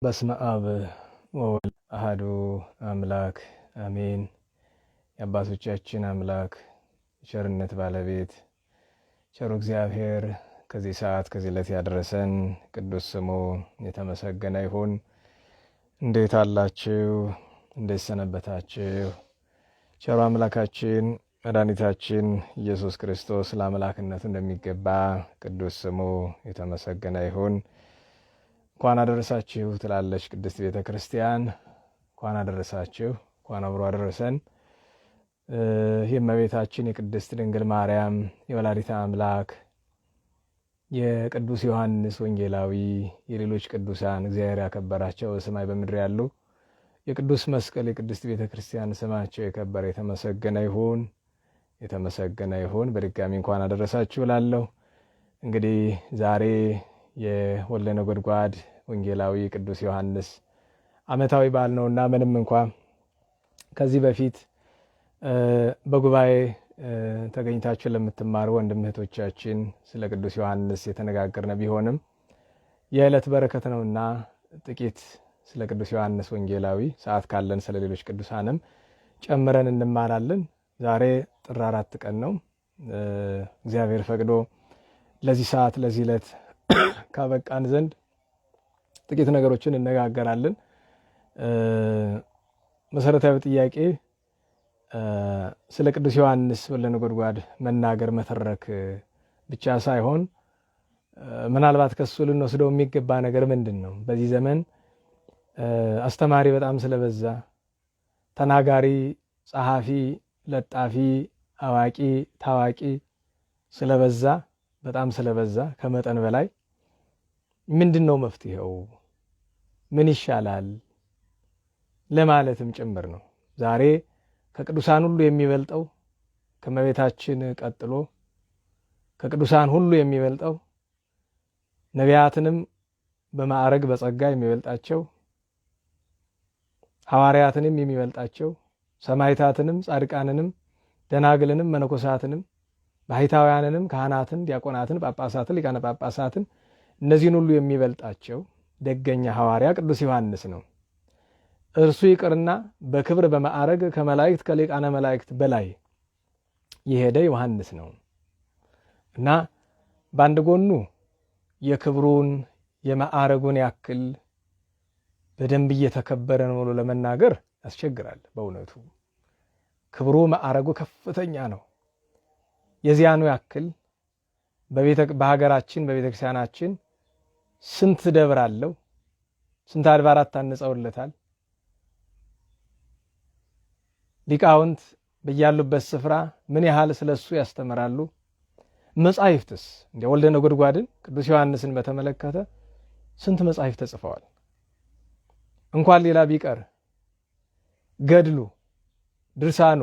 በስመ አብ ወወልድ አሐዱ አምላክ አሜን። የአባቶቻችን አምላክ ቸርነት ባለቤት ቸሩ እግዚአብሔር ከዚህ ሰዓት ከዚህ ዕለት ያደረሰን ቅዱስ ስሙ የተመሰገነ ይሁን። እንዴት አላችሁ? እንዴት ሰነበታችሁ? ቸሩ አምላካችን መድኃኒታችን ኢየሱስ ክርስቶስ ለአምላክነቱ እንደሚገባ ቅዱስ ስሙ የተመሰገነ ይሁን። እንኳን አደረሳችሁ ትላለች ቅድስት ቤተ ክርስቲያን። እንኳን አደረሳችሁ፣ እንኳን አብሮ አደረሰን። የእመቤታችን የቅድስት ድንግል ማርያም የወላዲተ አምላክ የቅዱስ ዮሐንስ ወንጌላዊ የሌሎች ቅዱሳን እግዚአብሔር ያከበራቸው በሰማይ በምድር ያሉ የቅዱስ መስቀል የቅድስት ቤተ ክርስቲያን ስማቸው የከበረ የተመሰገነ ይሁን፣ የተመሰገነ ይሁን። በድጋሚ እንኳን አደረሳችሁ እላለሁ። እንግዲህ ዛሬ የወልደ ነጎድጓድ ወንጌላዊ ቅዱስ ዮሐንስ ዓመታዊ በዓል ነውና ምንም እንኳ ከዚህ በፊት በጉባኤ ተገኝታችሁ ለምትማሩ ወንድም እህቶቻችን ስለ ቅዱስ ዮሐንስ የተነጋገርነ ቢሆንም የዕለት በረከት ነውና ጥቂት ስለ ቅዱስ ዮሐንስ ወንጌላዊ ሰዓት ካለን ስለ ሌሎች ቅዱሳንም ጨምረን እንማራለን። ዛሬ ጥር 4 ቀን ነው። እግዚአብሔር ፈቅዶ ለዚህ ሰዓት ለዚህ ዕለት ካበቃን ዘንድ ጥቂት ነገሮችን እነጋገራለን። መሰረታዊ ጥያቄ ስለ ቅዱስ ዮሐንስ ወልደ ነጎድጓድ መናገር መተረክ ብቻ ሳይሆን ምናልባት ከሱ ልንወስደው የሚገባ ነገር ምንድን ነው? በዚህ ዘመን አስተማሪ በጣም ስለበዛ፣ ተናጋሪ፣ ጸሐፊ፣ ለጣፊ፣ አዋቂ፣ ታዋቂ ስለበዛ፣ በጣም ስለበዛ ከመጠን በላይ ምንድን ነው መፍትሄው? ምን ይሻላል ለማለትም ጭምር ነው። ዛሬ ከቅዱሳን ሁሉ የሚበልጠው ከእመቤታችን ቀጥሎ ከቅዱሳን ሁሉ የሚበልጠው ነቢያትንም በማዕረግ በጸጋ የሚበልጣቸው ሐዋርያትንም የሚበልጣቸው ሰማዕታትንም ጻድቃንንም ደናግልንም መነኮሳትንም ባሕታውያንንም ካህናትን ዲያቆናትን ጳጳሳትን ሊቃነ ጳጳሳትን እነዚህን ሁሉ የሚበልጣቸው ደገኛ ሐዋርያ ቅዱስ ዮሐንስ ነው። እርሱ ይቅርና በክብር በማዕረግ ከመላእክት ከሊቃነ መላእክት በላይ የሄደ ዮሐንስ ነው እና በአንድ ጎኑ የክብሩን የማዕረጉን ያክል በደንብ እየተከበረ ነው ብሎ ለመናገር ያስቸግራል። በእውነቱ ክብሩ ማዕረጉ ከፍተኛ ነው። የዚያኑ ያክል በሀገራችን በቤተክርስቲያናችን ስንት ደብር አለው? ስንት አድባራት ታንጸውለታል? ሊቃውንት በያሉበት ስፍራ ምን ያህል ስለሱ ያስተምራሉ? መጻሕፍትስ እንደ ወልደ ነጎድጓድን ቅዱስ ዮሐንስን በተመለከተ ስንት መጻሕፍት ተጽፈዋል? እንኳን ሌላ ቢቀር ገድሉ ድርሳኑ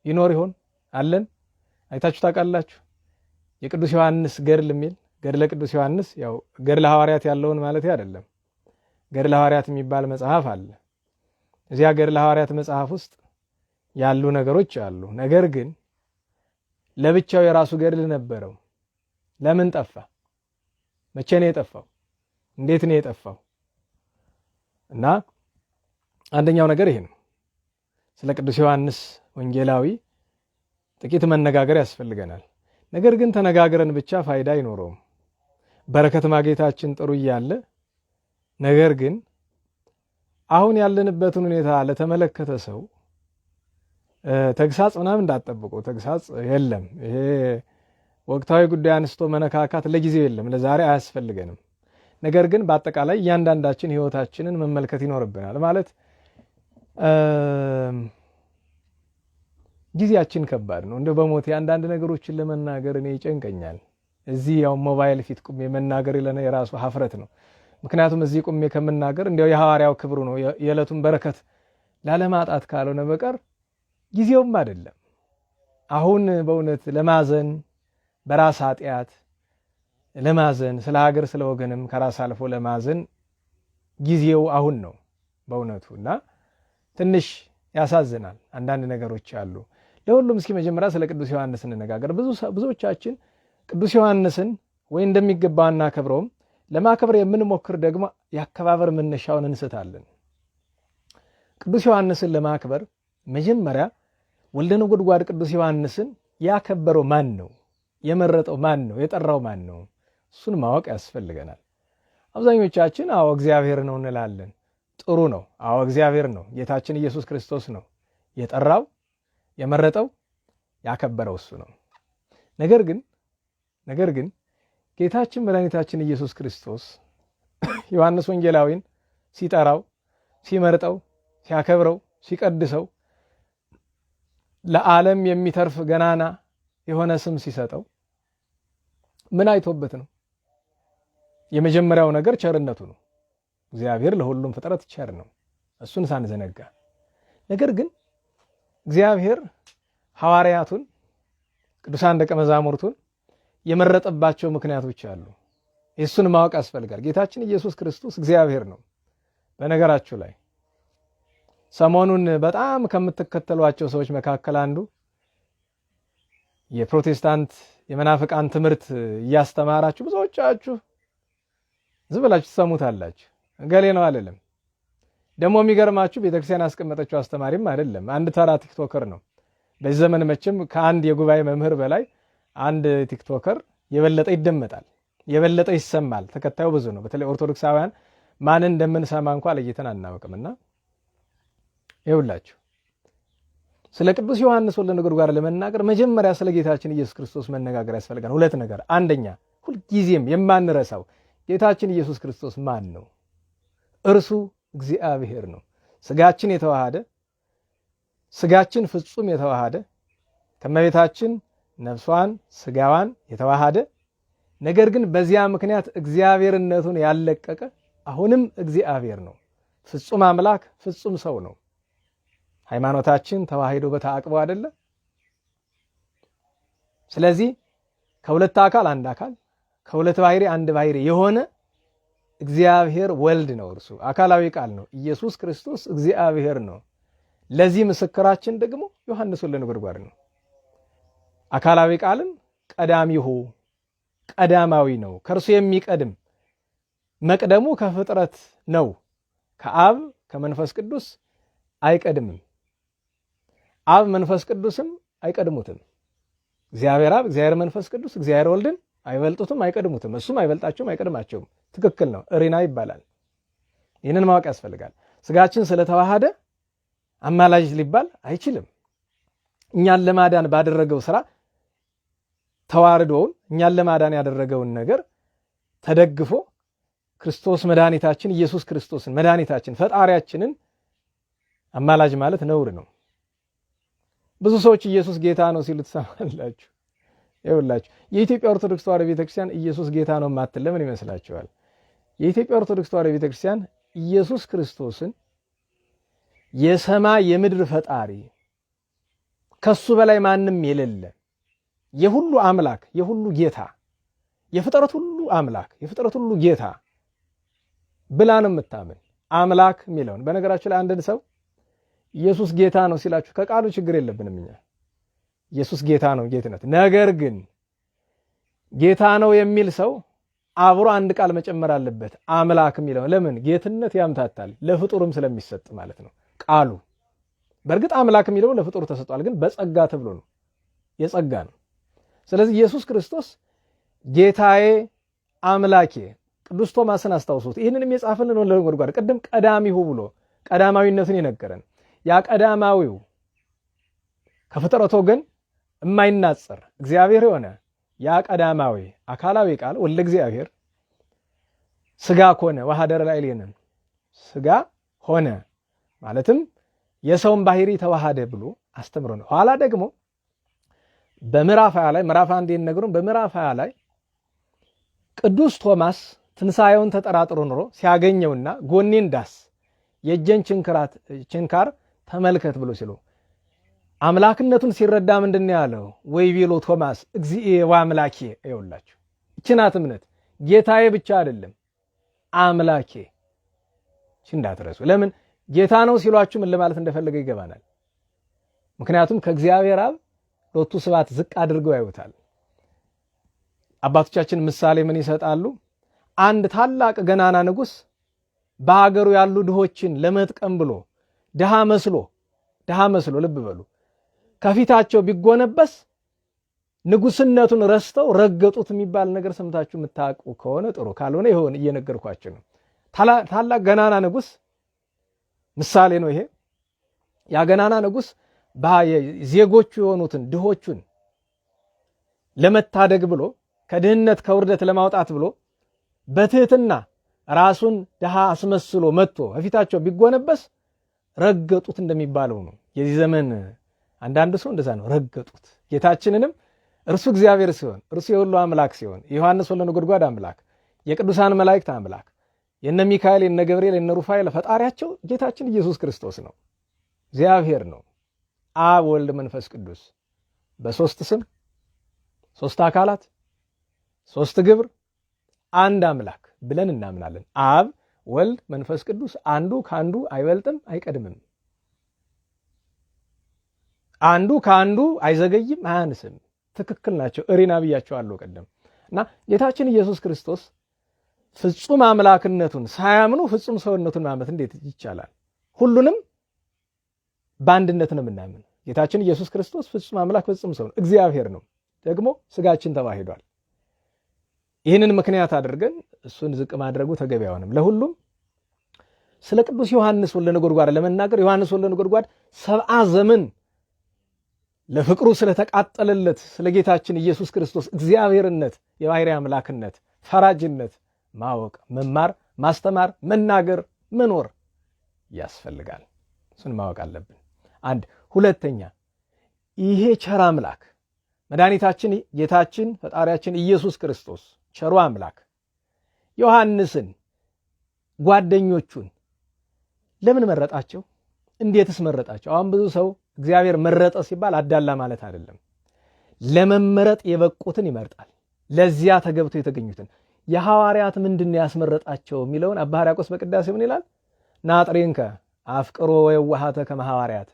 ይኖር ይሆን? አለን? አይታችሁ ታውቃላችሁ? የቅዱስ ዮሐንስ ገድል የሚል ገድለ ቅዱስ ዮሐንስ፣ ያው ገድለ ሐዋርያት ያለውን ማለት አይደለም። ገድለ ሐዋርያት የሚባል መጽሐፍ አለ። እዚያ ገድለ ሐዋርያት መጽሐፍ ውስጥ ያሉ ነገሮች አሉ። ነገር ግን ለብቻው የራሱ ገድል ነበረው። ለምን ጠፋ? መቼ ነው የጠፋው? እንዴት ነው የጠፋው? እና አንደኛው ነገር ይሄ ነው። ስለ ቅዱስ ዮሐንስ ወንጌላዊ ጥቂት መነጋገር ያስፈልገናል። ነገር ግን ተነጋግረን ብቻ ፋይዳ አይኖረውም። በረከት ማግኘታችን ጥሩ እያለ ነገር ግን አሁን ያለንበትን ሁኔታ ለተመለከተ ሰው ተግሳጽ ምናምን እንዳትጠብቁ። ተግሳጽ የለም። ይሄ ወቅታዊ ጉዳይ አንስቶ መነካካት ለጊዜው የለም፣ ለዛሬ አያስፈልገንም። ነገር ግን በአጠቃላይ እያንዳንዳችን ሕይወታችንን መመልከት ይኖርብናል። ማለት ጊዜያችን ከባድ ነው። እንደ በሞቴ አንዳንድ ነገሮችን ለመናገር እኔ ይጨንቀኛል። እዚህ ያው ሞባይል ፊት ቁሜ መናገር ለኔ የራሱ ሀፍረት ነው። ምክንያቱም እዚህ ቁሜ ከምናገር እንዲያው የሐዋርያው ክብሩ ነው የዕለቱን በረከት ላለማጣት ካልሆነ በቀር ጊዜውም አይደለም። አሁን በእውነት ለማዘን በራስ ኃጢአት ለማዘን ስለ ሀገር ስለ ወገንም ከራስ አልፎ ለማዘን ጊዜው አሁን ነው በእውነቱ እና ትንሽ ያሳዝናል። አንዳንድ ነገሮች አሉ። ለሁሉም እስኪ መጀመሪያ ስለ ቅዱስ ዮሐንስ እንነጋገር። ብዙዎቻችን ቅዱስ ዮሐንስን ወይ እንደሚገባ እናከብረውም ለማክበር የምንሞክር ደግሞ የአከባበር መነሻውን እንስታለን። ቅዱስ ዮሐንስን ለማክበር መጀመሪያ ወልደ ነጎድጓድ ቅዱስ ዮሐንስን ያከበረው ማን ነው? የመረጠው ማን ነው? የጠራው ማን ነው? እሱን ማወቅ ያስፈልገናል። አብዛኞቻችን አዎ እግዚአብሔር ነው እንላለን። ጥሩ ነው። አዎ እግዚአብሔር ነው። ጌታችን ኢየሱስ ክርስቶስ ነው የጠራው፣ የመረጠው፣ ያከበረው እሱ ነው። ነገር ግን ጌታችን መድኃኒታችን ኢየሱስ ክርስቶስ ዮሐንስ ወንጌላዊን ሲጠራው፣ ሲመርጠው፣ ሲያከብረው፣ ሲቀድሰው ለዓለም የሚተርፍ ገናና የሆነ ስም ሲሰጠው ምን አይቶበት ነው? የመጀመሪያው ነገር ቸርነቱ ነው። እግዚአብሔር ለሁሉም ፍጥረት ቸር ነው፣ እሱን ሳንዘነጋ። ነገር ግን እግዚአብሔር ሐዋርያቱን ቅዱሳን ደቀ መዛሙርቱን የመረጠባቸው ምክንያቶች አሉ። እሱን ማወቅ ያስፈልጋል። ጌታችን ኢየሱስ ክርስቶስ እግዚአብሔር ነው። በነገራችሁ ላይ ሰሞኑን በጣም ከምትከተሏቸው ሰዎች መካከል አንዱ የፕሮቴስታንት የመናፍቃን ትምህርት እያስተማራችሁ ብዙዎቻችሁ ዝም ብላችሁ ትሰሙታላችሁ። እገሌ ነው አይደለም። ደግሞ የሚገርማችሁ ቤተክርስቲያን ያስቀመጠችው አስተማሪም አይደለም፣ አንድ ተራ ቲክቶከር ነው። በዚህ ዘመን መቼም ከአንድ የጉባኤ መምህር በላይ አንድ ቲክቶከር የበለጠ ይደመጣል፣ የበለጠ ይሰማል። ተከታዩ ብዙ ነው። በተለይ ኦርቶዶክሳውያን ማንን እንደምንሰማ እንኳን ለይተን አናውቅምና ይኸውላችሁ ስለ ቅዱስ ዮሐንስ ወልደ ነጎድጓድ ለመናገር መጀመሪያ ስለ ጌታችን ኢየሱስ ክርስቶስ መነጋገር ያስፈልጋል። ሁለት ነገር። አንደኛ ሁልጊዜም የማንረሳው ጌታችን ኢየሱስ ክርስቶስ ማን ነው? እርሱ እግዚአብሔር ነው። ስጋችን የተዋሃደ ስጋችን ፍጹም የተዋሃደ ከመቤታችን ነፍሷን ስጋዋን የተዋሃደ ነገር ግን በዚያ ምክንያት እግዚአብሔርነቱን ያለቀቀ አሁንም እግዚአብሔር ነው። ፍጹም አምላክ ፍጹም ሰው ነው። ሃይማኖታችን ተዋሂዶ በተአቅቦ አይደለ? ስለዚህ ከሁለት አካል አንድ አካል ከሁለት ባህሪ አንድ ባህሪ የሆነ እግዚአብሔር ወልድ ነው። እርሱ አካላዊ ቃል ነው። ኢየሱስ ክርስቶስ እግዚአብሔር ነው። ለዚህ ምስክራችን ደግሞ ዮሐንስ ወልደ ነጎድጓድ ነው። አካላዊ ቃልን ቀዳሚሁ ቀዳማዊ ነው። ከእርሱ የሚቀድም መቅደሙ ከፍጥረት ነው። ከአብ ከመንፈስ ቅዱስ አይቀድምም። አብ መንፈስ ቅዱስም አይቀድሙትም። እግዚአብሔር አብ፣ እግዚአብሔር መንፈስ ቅዱስ፣ እግዚአብሔር ወልድን አይበልጡትም፣ አይቀድሙትም። እሱም አይበልጣቸውም፣ አይቀድማቸውም። ትክክል ነው። እሪና ይባላል። ይህንን ማወቅ ያስፈልጋል። ስጋችን ስለተዋሃደ አማላጅ ሊባል አይችልም። እኛን ለማዳን ባደረገው ስራ ተዋርዶውን እኛን ለማዳን ያደረገውን ነገር ተደግፎ ክርስቶስ መድኃኒታችን ኢየሱስ ክርስቶስን መድኃኒታችን ፈጣሪያችንን አማላጅ ማለት ነውር ነው። ብዙ ሰዎች ኢየሱስ ጌታ ነው ሲሉ ትሰማላችሁ። ይኸውላችሁ የኢትዮጵያ ኦርቶዶክስ ተዋሕዶ ቤተክርስቲያን ኢየሱስ ጌታ ነው የማትል ለምን ይመስላችኋል? የኢትዮጵያ ኦርቶዶክስ ተዋሕዶ ቤተክርስቲያን ኢየሱስ ክርስቶስን የሰማይ የምድር ፈጣሪ ከሱ በላይ ማንም የሌለ የሁሉ አምላክ የሁሉ ጌታ የፍጥረት ሁሉ አምላክ የፍጥረት ሁሉ ጌታ ብላ ነው የምታምን። አምላክ የሚለውን በነገራችሁ ላይ አንድን ሰው ኢየሱስ ጌታ ነው ሲላችሁ ከቃሉ ችግር የለብንም እኛ። ኢየሱስ ጌታ ነው ጌትነት። ነገር ግን ጌታ ነው የሚል ሰው አብሮ አንድ ቃል መጨመር አለበት፣ አምላክ የሚለው። ለምን? ጌትነት ያምታታል፣ ለፍጡርም ስለሚሰጥ ማለት ነው ቃሉ። በእርግጥ አምላክ የሚለው ለፍጡር ተሰጥቷል፣ ግን በጸጋ ተብሎ ነው፣ የጸጋ ነው። ስለዚህ ኢየሱስ ክርስቶስ ጌታዬ አምላኬ። ቅዱስ ቶማስን አስታውሱት። ይህንንም የጻፈልን ወልደ ነጎድጓድ ቅድም ቀዳሚሁ ብሎ ቀዳማዊነትን የነገረን ያ ቀዳማዊው ከፍጥረት ወገን የማይናጸር እግዚአብሔር የሆነ ያ ቀዳማዊ አካላዊ ቃል ወልደ እግዚአብሔር ስጋ ሆነ ወሐደረ ላዕሌነ ስጋ ሆነ ማለትም የሰውን ባህሪ ተዋሃደ ብሎ አስተምሮ ነው። ኋላ ደግሞ በምዕራፍ 20 ላይ ምዕራፍ 1 የነገሩን በምዕራፍ 20 ላይ ቅዱስ ቶማስ ትንሣኤውን ተጠራጥሮ ኖሮ ሲያገኘውና ጎኔን ዳስ የእጄን ችንካር ተመልከት ብሎ ሲሉ አምላክነቱን ሲረዳ ምንድነው ያለው? ወይ ቢሎ ቶማስ እግዚእ ወአምላኬ። ይኸውላችሁ እችናት እምነት ጌታዬ ብቻ አይደለም አምላኬ። እንዳትረሱ። ለምን ጌታ ነው ሲሏችሁ ምን ለማለት እንደፈለገ ይገባናል። ምክንያቱም ከእግዚአብሔር አብ ሎቱ ስብሐት ዝቅ አድርገው ያዩታል። አባቶቻችን ምሳሌ ምን ይሰጣሉ? አንድ ታላቅ ገናና ንጉሥ በሀገሩ ያሉ ድሆችን ለመጥቀም ብሎ ድሃ መስሎ ልብ በሉ ከፊታቸው ቢጎነበስ ንጉስነቱን ረስተው ረገጡት የሚባል ነገር ሰምታችሁ የምታውቁ ከሆነ ጥሩ፣ ካልሆነ ይሆን እየነገርኳችሁ ነው። ታላቅ ገናና ንጉሥ ምሳሌ ነው ይሄ። ያ ገናና ንጉሥ ዜጎቹ የሆኑትን ድሆቹን ለመታደግ ብሎ ከድህነት ከውርደት ለማውጣት ብሎ በትህትና ራሱን ድሃ አስመስሎ መጥቶ ከፊታቸው ቢጎነበስ ረገጡት እንደሚባለው ነው። የዚህ ዘመን አንዳንድ ሰው እንደዛ ነው፣ ረገጡት። ጌታችንንም እርሱ እግዚአብሔር ሲሆን እርሱ የሁሉ አምላክ ሲሆን የዮሐንስ ወልደ ነጎድጓድ አምላክ የቅዱሳን መላእክት አምላክ የነ ሚካኤል የነ ገብርኤል የነ ሩፋኤል ፈጣሪያቸው ጌታችን ኢየሱስ ክርስቶስ ነው፣ እግዚአብሔር ነው። አብ ወልድ መንፈስ ቅዱስ በሶስት ስም ሶስት አካላት ሶስት ግብር አንድ አምላክ ብለን እናምናለን። አብ ወልድ መንፈስ ቅዱስ አንዱ ከአንዱ አይበልጥም አይቀድምም። አንዱ ከአንዱ አይዘገይም አያንስም። ትክክል ናቸው። እሪና ብያቸዋለሁ ቀደም እና ጌታችን ኢየሱስ ክርስቶስ ፍጹም አምላክነቱን ሳያምኑ ፍጹም ሰውነቱን ማመን እንዴት ይቻላል? ሁሉንም በአንድነት ነው የምናምን። ጌታችን ኢየሱስ ክርስቶስ ፍጹም አምላክ ፍጹም ሰው ነው፣ እግዚአብሔር ነው። ደግሞ ስጋችን ተዋሂዷል። ይህንን ምክንያት አድርገን እሱን ዝቅ ማድረጉ ተገቢ አይሆንም። ለሁሉም ስለ ቅዱስ ዮሐንስ ወልደ ነጎድጓድ ለመናገር ዮሐንስ ወልደ ነጎድጓድ 70 ዘመን ለፍቅሩ ስለተቃጠለለት ስለ ጌታችን ኢየሱስ ክርስቶስ እግዚአብሔርነት፣ የባሕርይ አምላክነት፣ ፈራጅነት ማወቅ፣ መማር፣ ማስተማር፣ መናገር፣ መኖር ያስፈልጋል። እሱን ማወቅ አለብን። አንድ ሁለተኛ ይሄ ቸር አምላክ መድኃኒታችን ጌታችን ፈጣሪያችን ኢየሱስ ክርስቶስ ቸሩ አምላክ ዮሐንስን ጓደኞቹን ለምን መረጣቸው? እንዴትስ መረጣቸው? አሁን ብዙ ሰው እግዚአብሔር መረጠ ሲባል አዳላ ማለት አይደለም። ለመመረጥ የበቁትን ይመርጣል። ለዚያ ተገብተው የተገኙትን የሐዋርያት ምንድን ነው ያስመረጣቸው የሚለውን አባ ሕርያቆስ በቅዳሴ ምን ይላል? ናጥሬንከ አፍቅሮ ወየዋሃተ ከመ ሐዋርያት።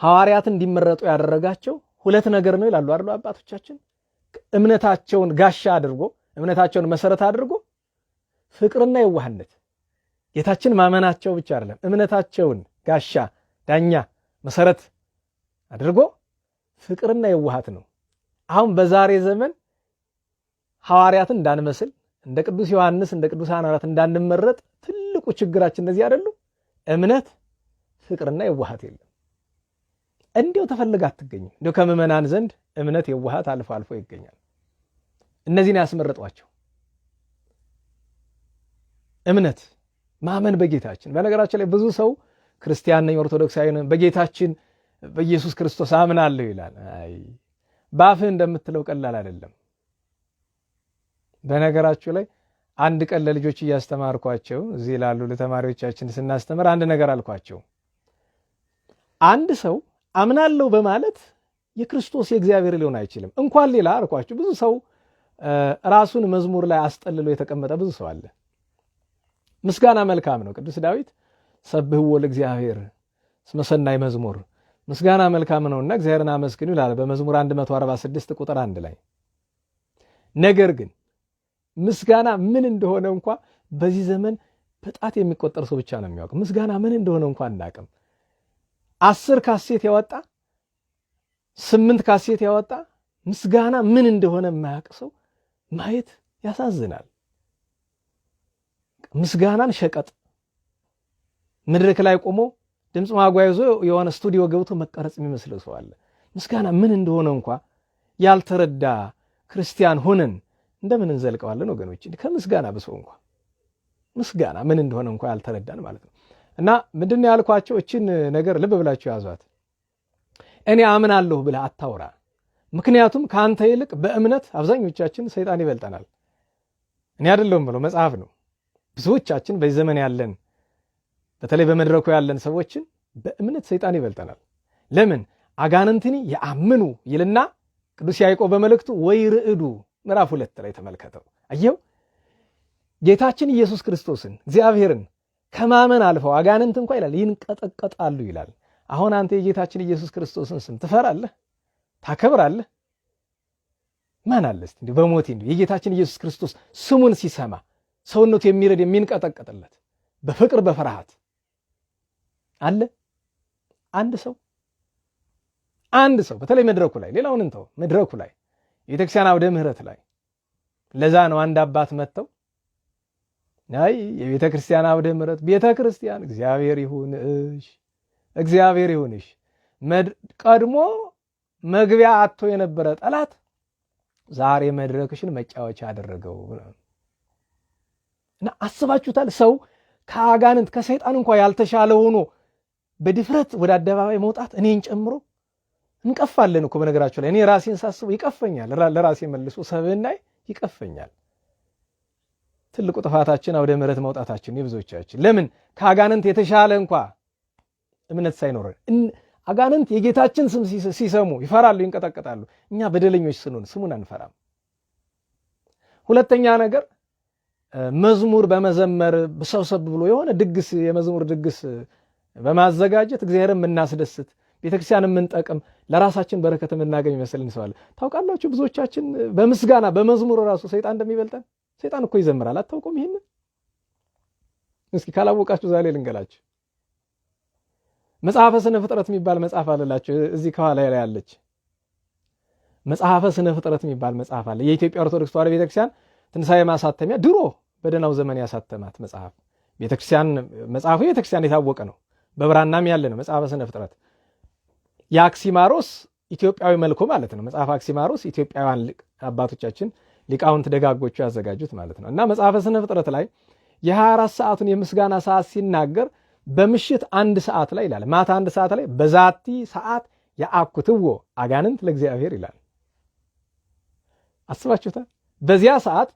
ሐዋርያት እንዲመረጡ ያደረጋቸው ሁለት ነገር ነው ይላሉ አይደል አባቶቻችን። እምነታቸውን ጋሻ አድርጎ እምነታቸውን መሰረት አድርጎ ፍቅርና የዋህነት ጌታችን ማመናቸው ብቻ አይደለም፣ እምነታቸውን ጋሻ ዳኛ መሰረት አድርጎ ፍቅርና የዋሃት ነው። አሁን በዛሬ ዘመን ሐዋርያትን እንዳንመስል እንደ ቅዱስ ዮሐንስ እንደ ቅዱሳን ሐዋርያት እንዳንመረጥ ትልቁ ችግራችን እንደዚህ አይደሉ? እምነት ፍቅርና የዋሃት የለም። እንዲያው ተፈልጋ አትገኝም። እንዲያው ከምዕመናን ዘንድ እምነት የዋሃት አልፎ አልፎ ይገኛል። እነዚህን ያስመረጧቸው እምነት ማመን በጌታችን። በነገራችን ላይ ብዙ ሰው ክርስቲያን ነኝ ኦርቶዶክሳዊ ነኝ በጌታችን በኢየሱስ ክርስቶስ አምናለሁ ይላል። አይ ባፍህ እንደምትለው ቀላል አይደለም። በነገራችሁ ላይ አንድ ቀን ለልጆች እያስተማርኳቸው እዚህ ላሉ ለተማሪዎቻችን ስናስተምር አንድ ነገር አልኳቸው። አንድ ሰው አምናለሁ በማለት የክርስቶስ የእግዚአብሔር ሊሆን አይችልም። እንኳን ሌላ አልኳቸው። ብዙ ሰው ራሱን መዝሙር ላይ አስጠልሎ የተቀመጠ ብዙ ሰው አለ። ምስጋና መልካም ነው። ቅዱስ ዳዊት ሰብህዎ ለእግዚአብሔር እስመ ሰናይ መዝሙር፣ ምስጋና መልካም ነውና እግዚአብሔርን አመስግኑ ይላል በመዝሙር 146 ቁጥር 1 ላይ። ነገር ግን ምስጋና ምን እንደሆነ እንኳ በዚህ ዘመን በጣት የሚቆጠር ሰው ብቻ ነው የሚያውቅ። ምስጋና ምን እንደሆነ እንኳ አናውቅም። 10 ካሴት ያወጣ 8 ካሴት ያወጣ ምስጋና ምን እንደሆነ የማያውቅ ሰው ማየት ያሳዝናል። ምስጋናን ሸቀጥ መድረክ ላይ ቆሞ ድምፅ ማጓያ ይዞ የሆነ ስቱዲዮ ገብቶ መቀረጽ የሚመስለው ሰው አለ። ምስጋና ምን እንደሆነ እንኳ ያልተረዳ ክርስቲያን ሆነን እንደምን እንዘልቀዋለን ወገኖች? ከምስጋና ብሰው እንኳ ምስጋና ምን እንደሆነ እንኳ ያልተረዳን ማለት ነው። እና ምንድነው ያልኳቸው? እችን ነገር ልብ ብላችሁ ያዟት። እኔ አምናለሁ ብለህ አታውራ። ምክንያቱም ከአንተ ይልቅ በእምነት አብዛኞቻችን ሰይጣን ይበልጠናል። እኔ አይደለሁም ብለው መጽሐፍ ነው። ብዙዎቻችን በዚህ ዘመን ያለን በተለይ በመድረኩ ያለን ሰዎችን በእምነት ሰይጣን ይበልጠናል። ለምን? አጋንንትኒ ያአምኑ ይልና ቅዱስ ያዕቆብ በመልእክቱ ወይ ርዕዱ ምዕራፍ 2 ላይ ተመልከተው። አየው ጌታችን ኢየሱስ ክርስቶስን እግዚአብሔርን ከማመን አልፈው አጋንንት እንኳ ይላል ይንቀጠቀጣሉ ይላል። አሁን አንተ የጌታችን ኢየሱስ ክርስቶስን ስም ትፈራለህ? ታከብራለህ? ማን አለ እስቲ እንዲሁ በሞቴ እንዲሁ የጌታችን ኢየሱስ ክርስቶስ ስሙን ሲሰማ ሰውነቱ የሚረድ የሚንቀጠቀጥለት በፍቅር በፍርሃት አለ? አንድ ሰው በተለይ መድረኩ ላይ ሌላውን እንተው፣ መድረኩ ላይ የቤተክርስቲያን አውደ ምሕረት ላይ ለዛ ነው አንድ አባት መጥተው አይ የቤተክርስቲያን አውደ ምሕረት ቤተክርስቲያን እግዚአብሔር ይሁንሽ ቀድሞ መግቢያ አጥቶ የነበረ ጠላት ዛሬ መድረክሽን መጫወቻ አደረገው እና አስባችሁታል? ሰው ከአጋንንት ከሰይጣን እንኳን ያልተሻለ ሆኖ በድፍረት ወደ አደባባይ መውጣት እኔን ጨምሮ እንቀፋለን እኮ። በነገራችሁ ላይ እኔ ራሴን ሳስበው ይቀፈኛል፣ ለራሴ መልሶ ሰብዕናዬ ይቀፈኛል። ትልቁ ጥፋታችን አውደ ምሕረት መውጣታችን የብዙዎቻችን። ለምን ከአጋንንት የተሻለ እንኳን እምነት ሳይኖረን አጋንንት የጌታችን ስም ሲሰሙ ይፈራሉ፣ ይንቀጠቀጣሉ። እኛ በደለኞች ስንሆን ስሙን አንፈራም። ሁለተኛ ነገር መዝሙር በመዘመር ሰብሰብ ብሎ የሆነ ድግስ የመዝሙር ድግስ በማዘጋጀት እግዚአብሔርን የምናስደስት ቤተክርስቲያን የምንጠቅም ለራሳችን በረከት የምናገኝ ይመስልን ሰው አለ። ታውቃላችሁ ብዙዎቻችን በምስጋና በመዝሙር ራሱ ሰይጣን እንደሚበልጠን። ሰይጣን እኮ ይዘምራል። አታውቁም? ይሄን እስኪ ካላወቃችሁ ዛሬ ልንገላችሁ። መጽሐፈ ስነ ፍጥረት የሚባል መጽሐፍ አለላችሁ። እዚህ ከኋላ ላይ ያለች መጽሐፈ ስነ ፍጥረት የሚባል መጽሐፍ አለ። የኢትዮጵያ ኦርቶዶክስ ተዋሕዶ ቤተክርስቲያን ትንሣኤ ማሳተሚያ ድሮ በደህናው ዘመን ያሳተማት መጽሐፍ ቤተክርስቲያን። መጽሐፉ ቤተክርስቲያን የታወቀ ነው፣ በብራናም ያለ ነው። መጽሐፈ ስነ ፍጥረት የአክሲማሮስ ኢትዮጵያዊ መልኩ ማለት ነው። መጽሐፍ አክሲማሮስ ኢትዮጵያውያን አባቶቻችን ሊቃውንት ደጋጎቹ ያዘጋጁት ማለት ነው። እና መጽሐፈ ስነ ፍጥረት ላይ የ24 ሰዓቱን የምስጋና ሰዓት ሲናገር በምሽት 1 ሰዓት ላይ ይላል፣ ማታ 1 ሰዓት ላይ በዛቲ ሰዓት ያአኩትዎ አጋንንት ለእግዚአብሔር ይላል። አስባችሁታል? በዚያ ሰዓት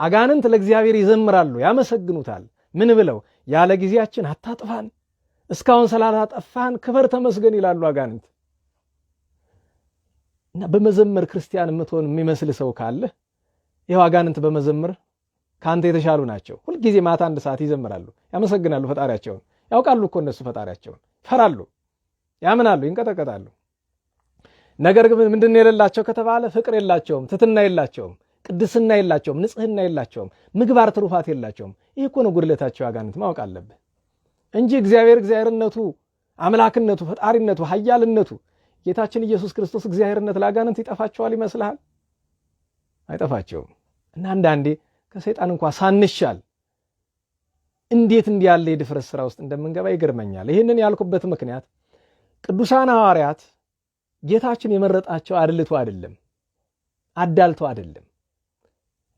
አጋንንት ለእግዚአብሔር ይዘምራሉ፣ ያመሰግኑታል። ምን ብለው? ያለ ጊዜያችን አታጥፋን፣ እስካሁን ስላላጠፋን ክበር ተመስገን ይላሉ አጋንንት። እና በመዘመር ክርስቲያን የምትሆን የሚመስል ሰው ካለ ይኸው አጋንንት በመዘመር ከአንተ የተሻሉ ናቸው። ሁልጊዜ ማታ 1 ሰዓት ይዘምራሉ፣ ያመሰግናሉ ፈጣሪያቸውን። ያውቃሉ እኮ እነሱ ፈጣሪያቸውን፣ ይፈራሉ፣ ያምናሉ፣ ይንቀጠቀጣሉ። ነገር ግን ምንድን የሌላቸው ከተባለ ፍቅር የላቸውም፣ ትትና የላቸውም፣ ቅድስና የላቸውም፣ ንጽህና የላቸውም፣ ምግባር ትሩፋት የላቸውም። ይህ እኮ ነው ጉድለታቸው። አጋንንት ማወቅ አለብህ እንጂ እግዚአብሔርነቱ፣ አምላክነቱ፣ ፈጣሪነቱ፣ ኃያልነቱ ጌታችን ኢየሱስ ክርስቶስ እግዚአብሔርነት ለአጋንንት ይጠፋቸዋል ይመስልሃል? አይጠፋቸውም። እና አንዳንዴ ከሰይጣን እንኳን ሳንሻል እንዴት እንዲያለ የድፍረት ስራ ውስጥ እንደምንገባ ይገርመኛል። ይህንን ያልኩበት ምክንያት ቅዱሳን ሐዋርያት ጌታችን የመረጣቸው አድልቶ አይደለም፣ አዳልቶ አይደለም።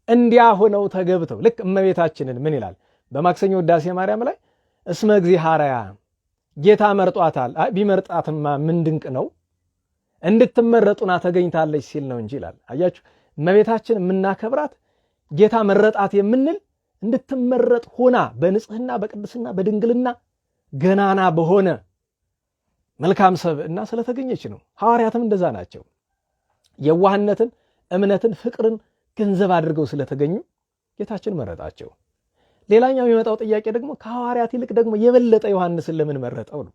እንዲያ ሆነው ተገብተው ልክ እመቤታችንን ምን ይላል በማክሰኞ ውዳሴ ማርያም ላይ እስመ እግዚአብሔር ጌታ መርጧታል። ቢመርጣትማ ምን ድንቅ ነው፣ እንድትመረጡና ተገኝታለች ሲል ነው እንጂ ይላል። አያችሁ እመቤታችን የምናከብራት ጌታ መረጣት የምንል እንድትመረጥ ሆና በንጽህና በቅድስና በድንግልና ገናና በሆነ መልካም ሰብዕና ስለተገኘች ነው። ሐዋርያትም እንደዛ ናቸው። የዋህነትን፣ እምነትን፣ ፍቅርን ገንዘብ አድርገው ስለተገኙ ጌታችን መረጣቸው። ሌላኛው የሚመጣው ጥያቄ ደግሞ ከሐዋርያት ይልቅ ደግሞ የበለጠ ዮሐንስን ለምን መረጠው ነው።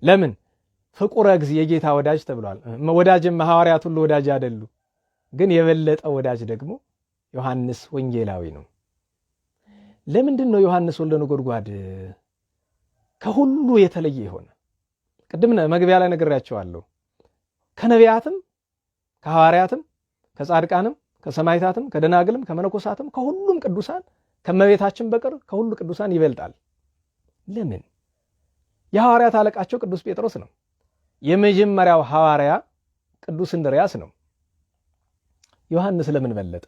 ለምን? ፍቁረ እግዚእ የጌታ ወዳጅ ተብሏል። ወዳጅም ሐዋርያት ሁሉ ወዳጅ አይደሉ፣ ግን የበለጠ ወዳጅ ደግሞ ዮሐንስ ወንጌላዊ ነው። ለምንድን ነው ዮሐንስ ወልደ ነጎድጓድ ከሁሉ የተለየ የሆነ? ቅድም መግቢያ ላይ ነግሬያቸዋለሁ። ከነቢያትም ከሐዋርያትም ከጻድቃንም ከሰማዕታትም ከደናግልም ከመነኮሳትም ከሁሉም ቅዱሳን ከመቤታችን በቀር ከሁሉ ቅዱሳን ይበልጣል። ለምን? የሐዋርያት አለቃቸው ቅዱስ ጴጥሮስ ነው። የመጀመሪያው ሐዋርያ ቅዱስ እንድርያስ ነው። ዮሐንስ ለምን በለጠ?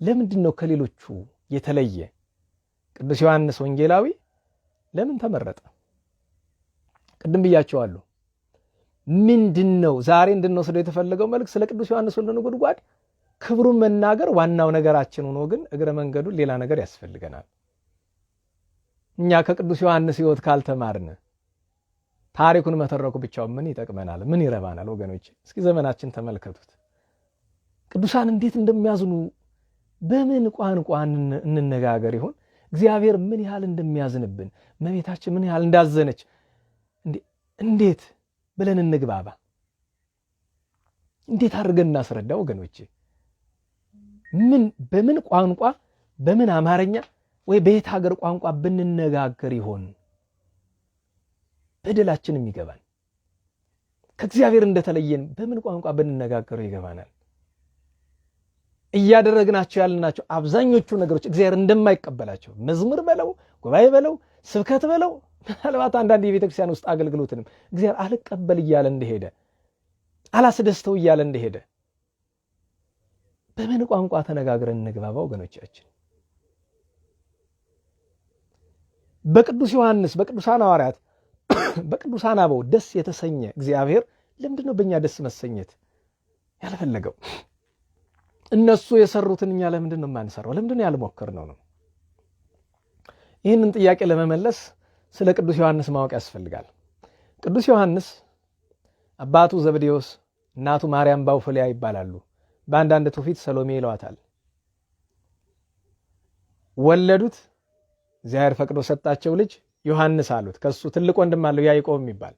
ለምንድን ነው ከሌሎቹ የተለየ? ቅዱስ ዮሐንስ ወንጌላዊ ለምን ተመረጠ? ቅድም ብያቸዋለሁ። ምንድን ነው ዛሬ እንድንወስደው የተፈለገው መልክ? ስለ ቅዱስ ዮሐንስ ወልደ ነጎድጓድ ክብሩን መናገር ዋናው ነገራችን ሆኖ ግን እግረ መንገዱን ሌላ ነገር ያስፈልገናል። እኛ ከቅዱስ ዮሐንስ ሕይወት ካልተማርን ታሪኩን መተረኩ ብቻው ምን ይጠቅመናል? ምን ይረባናል? ወገኖች እስኪ ዘመናችን ተመልከቱት። ቅዱሳን እንዴት እንደሚያዝኑ በምን ቋንቋ እንነጋገር ይሆን? እግዚአብሔር ምን ያህል እንደሚያዝንብን፣ እመቤታችን ምን ያህል እንዳዘነች እንዴት ብለን እንግባባ? እንዴት አድርገን እናስረዳ? ወገኖቼ በምን ቋንቋ በምን አማርኛ ወይ በየት ሀገር ቋንቋ ብንነጋገር ይሆን በደላችን የሚገባን? ከእግዚአብሔር እንደተለየን በምን ቋንቋ ብንነጋገር ይገባናል? እያደረግናቸው ያልናቸው አብዛኞቹ ነገሮች እግዚአብሔር እንደማይቀበላቸው መዝሙር በለው ጉባኤ በለው ስብከት በለው ምናልባት አንዳንድ የቤተ ክርስቲያን ውስጥ አገልግሎትንም እግዚአብሔር አልቀበል እያለ እንደሄደ አላስደስተው እያለ እንደሄደ በምን ቋንቋ ተነጋግረን እንግባባ ወገኖቻችን? በቅዱስ ዮሐንስ በቅዱሳን ሐዋርያት በቅዱሳን አበው ደስ የተሰኘ እግዚአብሔር ለምንድን ነው በእኛ ደስ መሰኘት ያልፈለገው? እነሱ የሰሩትን እኛ ለምንድን ነው የማንሰራው? ለምንድን ነው ያልሞከርነው ነው? ይህንን ጥያቄ ለመመለስ ስለ ቅዱስ ዮሐንስ ማወቅ ያስፈልጋል። ቅዱስ ዮሐንስ አባቱ ዘብዴዎስ እናቱ ማርያም ባውፍልያ ይባላሉ። በአንዳንድ ትውፊት ሰሎሜ ይለዋታል። ወለዱት። እግዚአብሔር ፈቅዶ ሰጣቸው ልጅ ዮሐንስ አሉት። ከሱ ትልቅ ወንድም አለው ያዕቆብ የሚባል።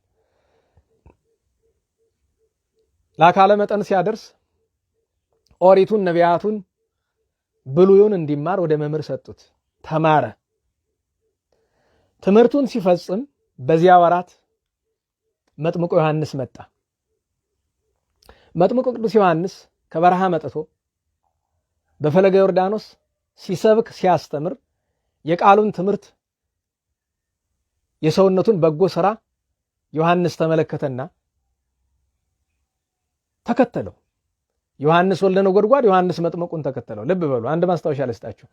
ለአካለ መጠን ሲያደርስ ኦሪቱን ነቢያቱን ብሉዩን እንዲማር ወደ መምህር ሰጡት። ተማረ። ትምህርቱን ሲፈጽም በዚያ ወራት መጥምቁ ዮሐንስ መጣ። መጥምቁ ቅዱስ ዮሐንስ ከበረሃ መጥቶ በፈለገ ዮርዳኖስ ሲሰብክ ሲያስተምር የቃሉን ትምህርት የሰውነቱን በጎ ሥራ ዮሐንስ ተመለከተና ተከተለው። ዮሐንስ ወልደ ነጎድጓድ ዮሐንስ መጥምቁን ተከተለው። ልብ በሉ፣ አንድ ማስታወሻ ልስጣችሁ።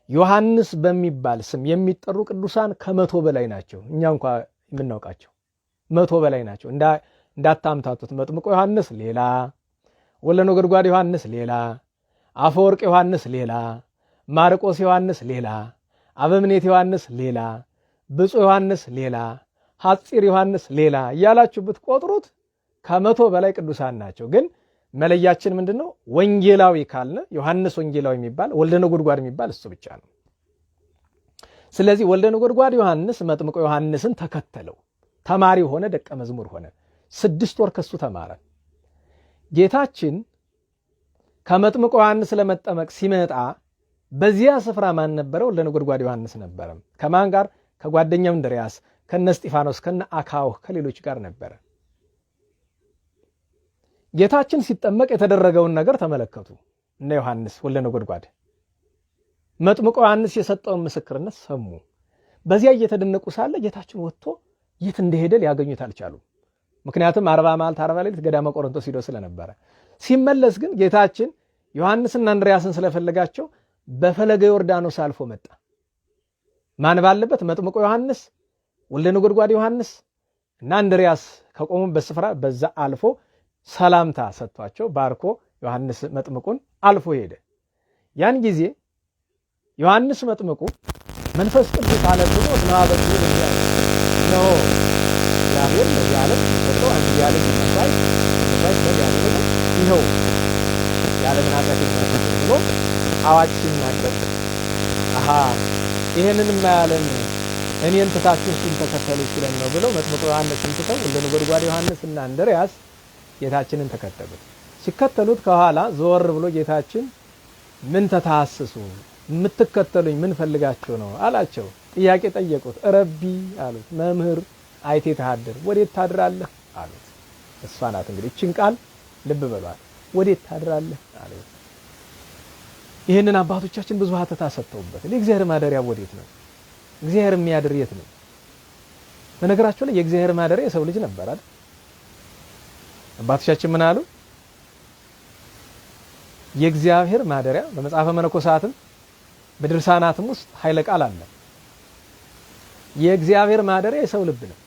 ዮሐንስ በሚባል ስም የሚጠሩ ቅዱሳን ከ100 በላይ ናቸው። እኛ እንኳ የምናውቃቸው 100 በላይ ናቸው። እንዳታምታቱት። መጥምቁ ዮሐንስ ሌላ፣ ወልደ ነጎድጓድ ዮሐንስ ሌላ፣ አፈወርቅ ዮሐንስ ሌላ፣ ማርቆስ ዮሐንስ ሌላ፣ አበምኔት ዮሐንስ ሌላ፣ ብፁዕ ዮሐንስ ሌላ፣ ሐጺር ዮሐንስ ሌላ እያላችሁ ብትቆጥሩት ከ100 በላይ ቅዱሳን ናቸው። ግን መለያችን ምንድነው? ወንጌላዊ ካልነ ዮሐንስ ወንጌላዊ የሚባል ወልደ ነጎድጓድ የሚባል እሱ ብቻ ነው። ስለዚህ ወልደ ነጎድጓድ ዮሐንስ መጥምቁ ዮሐንስን ተከተለው። ተማሪ ሆነ፣ ደቀ መዝሙር ሆነ። 6 ወር ከሱ ተማረ። ጌታችን ከመጥምቁ ዮሐንስ ለመጠመቅ ሲመጣ በዚያ ስፍራ ማን ነበረ? ወልደ ነጎድጓድ ዮሐንስ ነበረ። ከማን ጋር? ከጓደኛው እንድርያስ፣ ከነ እስጢፋኖስ፣ ከነ አካውህ ከሌሎች ጋር ነበረ። ጌታችን ሲጠመቅ የተደረገውን ነገር ተመለከቱ እነ ዮሐንስ ወልደ ነጎድጓድ። መጥምቁ ዮሐንስ የሰጠውን ምስክርነት ሰሙ። በዚያ እየተደነቁ ሳለ ጌታችን ወጥቶ የት እንደሄደ ሊያገኙት አልቻሉም። ምክንያቱም 40 መዓልት 40 ሌሊት ገዳመ ቆሮንቶስ ሂዶ ስለነበረ። ሲመለስ ግን ጌታችን ዮሐንስና እንድርያስን ስለፈለጋቸው በፈለገ ዮርዳኖስ አልፎ መጣ። ማን ባለበት? መጥምቁ ዮሐንስ ወልደ ነጎድጓድ ዮሐንስ እና እንድርያስ ከቆሙበት ስፍራ በዛ አልፎ ሰላምታ ሰጥቷቸው ባርኮ ዮሐንስ መጥምቁን አልፎ ሄደ። ያን ጊዜ ዮሐንስ መጥምቁ መንፈስ ቅዱስ አለብቶ ማበቱ ነው ያለው ያለው ወጥቶ አንድ ያለ ተሳይ ያለው ይኸው ያለ ምናቀት ነው አዋጅ ሲናገር አሃ ይሄንንም ማያለን እኔን ተታችሁ እሱን ተከተሉ ይችላል ነው ብለው መጥምቁ ዮሐንስን ትተው ወልደ ነጎድጓድ ዮሐንስና እንድርያስ ጌታችንን ተከተሉት። ሲከተሉት ከኋላ ዘወር ብሎ ጌታችን ምን ተታስሱ የምትከተሉኝ ምን ፈልጋችሁ ነው አላቸው። ጥያቄ ጠየቁት። ረቢ አሉት። መምህር አይቴ ተሃድር ወዴት ታድራለህ አሉት። እሷ ናት እንግዲህ እቺን ቃል ልብ በሏት። ወዴት ታድራለህ አሉት። ይሄንን አባቶቻችን ብዙ ሀተታ ሰጥተውበት የእግዚአብሔር ማደሪያ ወዴት ነው? እግዚአብሔር የሚያድር የት ነው? በነገራቸው ላይ የእግዚአብሔር ማደሪያ የሰው ልጅ ነበር አይደል? አባቶቻችን ምን አሉ? የእግዚአብሔር ማደሪያ በመጽሐፈ መነኮሳትም በድርሳናትም ውስጥ ኃይለ ቃል አለ። የእግዚአብሔር ማደሪያ የሰው ልብ ነው።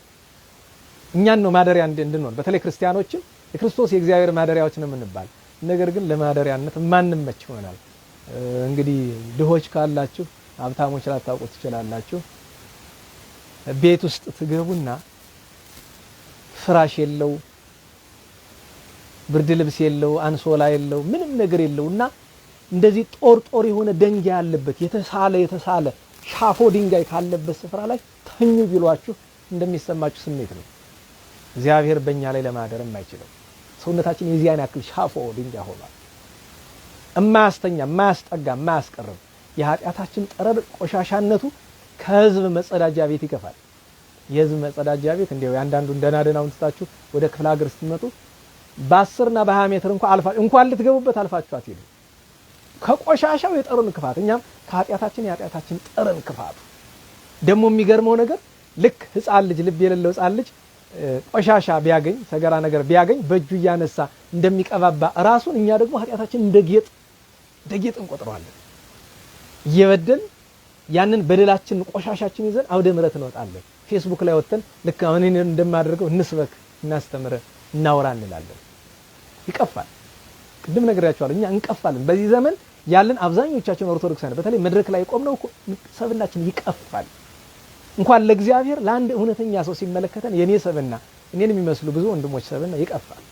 እኛን ነው ማደሪያ እንድንሆን። በተለይ ክርስቲያኖችን የክርስቶስ የእግዚአብሔር ማደሪያዎች ነው የምንባል። ነገር ግን ለማደሪያነት ማንመች ሆናል። እንግዲህ ድሆች ካላችሁ ሀብታሞች ላታውቁት ትችላላችሁ። ቤት ውስጥ ትገቡና ፍራሽ የለው፣ ብርድ ልብስ የለው፣ አንሶላ የለው፣ ምንም ነገር የለውና እንደዚህ ጦር የሆነ ደንጋይ ያለበት የተሳለ ሻፎ ድንጋይ ካለበት ስፍራ ላይ ተኙ ቢሏችሁ እንደሚሰማችሁ ስሜት ነው። እግዚአብሔር በእኛ ላይ ለማደር የማይችለው ሰውነታችን የዚያን ያክል ሻፎ ድንጋይ ሆኗል። የማያስተኛ የማያስጠጋ የማያስቀርብ የኃጢአታችን ጠረር ቆሻሻነቱ ከህዝብ መጸዳጃ ቤት ይከፋል። የህዝብ መጸዳጃ ቤት እንደው ያንዳንዱ እንደናደናውን ትታችሁ ወደ ክፍለ ሀገር ስትመጡ በ10 እና በ20 ሜትር እንኳን ልትገቡበት አልፋችሁ አትሄዱ። ከቆሻሻው የጠረን ክፋት እኛም ከኃጢአታችን የኃጢአታችን ጠረን ክፋቱ ደግሞ የሚገርመው ነገር ልክ ህፃን ልጅ ልብ የሌለው ህፃን ልጅ ቆሻሻ ቢያገኝ ሰገራ ነገር ቢያገኝ በእጁ እያነሳ እንደሚቀባባ ራሱን እኛ ደግሞ ኃጢአታችን እንደ ጌጥ እንቆጥረዋለን። እየበደል ያንን በደላችን ቆሻሻችን ይዘን አውደ ምሕረት እንወጣለን። ፌስቡክ ላይ ወጥተን ልክ አሁን እንደማደርገው እንስበክ፣ እናስተምር፣ እናወራ እንላለን። ይቀፋል። ቅድም ነግሬያችኋለሁ። እኛ እንቀፋለን። በዚህ ዘመን ያለን አብዛኞቻችን ኦርቶዶክሳውያን በተለይ መድረክ ላይ ቆምነው ሰብናችን ይቀፋል። እንኳን ለእግዚአብሔር ለአንድ እውነተኛ ሰው ሲመለከተን የኔ ሰብና እኔን የሚመስሉ ብዙ ወንድሞች ሰብና ይቀፋል።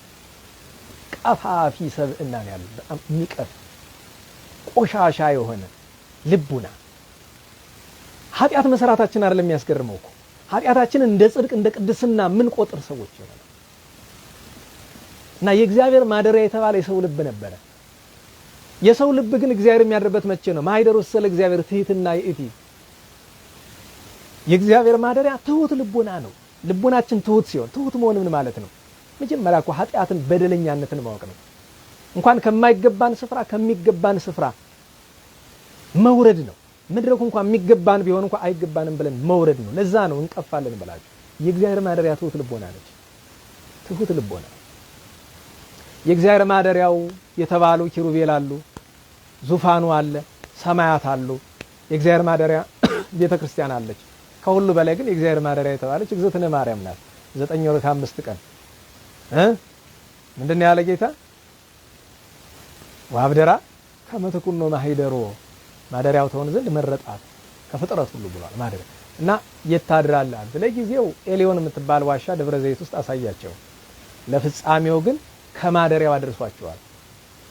ቀፋፊ ሰብና ነው ያለው። በጣም የሚቀፍ ቆሻሻ የሆነ ልቡና ኃጢአት መስራታችን አይደለም የሚያስገርመው እኮ ኃጢአታችን እንደ ጽድቅ እንደ ቅድስና ምን ቆጥር ሰዎች ይሆናል። እና የእግዚአብሔር ማደሪያ የተባለ የሰው ልብ ነበረ። የሰው ልብ ግን እግዚአብሔር የሚያድርበት መቼ ነው? ማይደር ውስጥ ለእግዚአብሔር ትህትና ይእቲ የእግዚአብሔር ማደሪያ ትሁት ልቡና ነው። ልቡናችን ትሁት ሲሆን ትሁት መሆን ምን ማለት ነው? መጀመሪያ እኮ ኃጢአትን በደለኛነትን ማወቅ ነው። እንኳን ከማይገባን ስፍራ ከሚገባን ስፍራ መውረድ ነው። መድረኩ እንኳን የሚገባን ቢሆን እንኳን አይገባንም ብለን መውረድ ነው። ለዛ ነው እንቀፋለን ብላችሁ። የእግዚአብሔር ማደሪያ ትሁት ልቦና ነች። ትሁት ልቦና የእግዚአብሔር ማደሪያው የተባሉ ኪሩቤል አሉ፣ ዙፋኑ አለ፣ ሰማያት አሉ። የእግዚአብሔር ማደሪያ ቤተክርስቲያን አለች። ከሁሉ በላይ ግን የእግዚአብሔር ማደሪያ የተባለች እግዝእትነ ማርያም ናት። 9 ወር ከ5 ቀን ምንድነው ያለ ጌታ? ወአብደራ ከመ ትኩኖ ማሂደሮ ማደሪያው ተሆን ዘንድ መረጣት ከፍጥረት ሁሉ ብሏል። ማደሪያ እና የታድራላል። ለጊዜው ኤሊዮን የምትባል ዋሻ ደብረ ዘይት ውስጥ አሳያቸው። ለፍጻሜው ግን ከማደሪያው አድርሷቸዋል።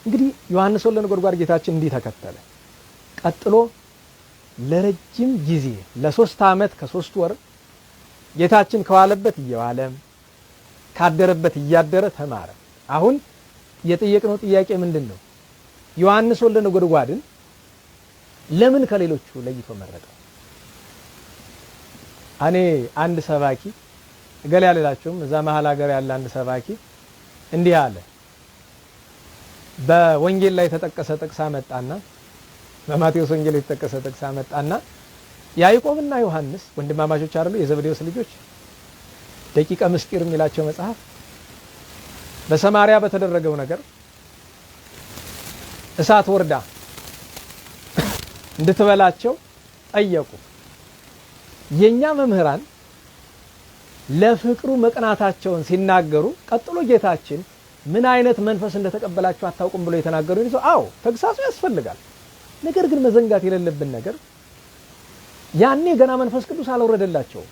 እንግዲህ ዮሐንስ ወልደ ነጎድጓድ ጌታችን እንዲህ ተከተለ። ቀጥሎ ለረጅም ጊዜ ለ3 ዓመት ከ3 ወር ጌታችን ከዋለበት እየዋለ ካደረበት እያደረ ተማረ። አሁን የጠየቅነው ጥያቄ ምንድን ነው? ዮሐንስ ወልደ ነጎድጓድን ለምን ከሌሎቹ ለይቶ መረጠ? እኔ አንድ ሰባኪ እገሌ ያላችሁም እዛ መሀል ሀገር ያለ አንድ ሰባኪ እንዲህ አለ። በወንጌል ላይ የተጠቀሰ ጥቅስ መጣና በማቴዎስ ወንጌል የተጠቀሰ ጥቅስ መጣና ያዕቆብና ዮሐንስ ወንድማማቾች አይደሉ? የዘብዴዎስ ልጆች ደቂቀ ምስጢር የሚላቸው መጽሐፍ በሰማሪያ በተደረገው ነገር እሳት ወርዳ እንድትበላቸው ጠየቁ። የኛ መምህራን ለፍቅሩ መቅናታቸውን ሲናገሩ ቀጥሎ ጌታችን ምን አይነት መንፈስ እንደተቀበላችሁ አታውቁም ብሎ የተናገሩ ይዞ አዎ ተግሳጹ ያስፈልጋል። ነገር ግን መዘንጋት የሌለብን ነገር ያኔ ገና መንፈስ ቅዱስ አልወረደላቸው።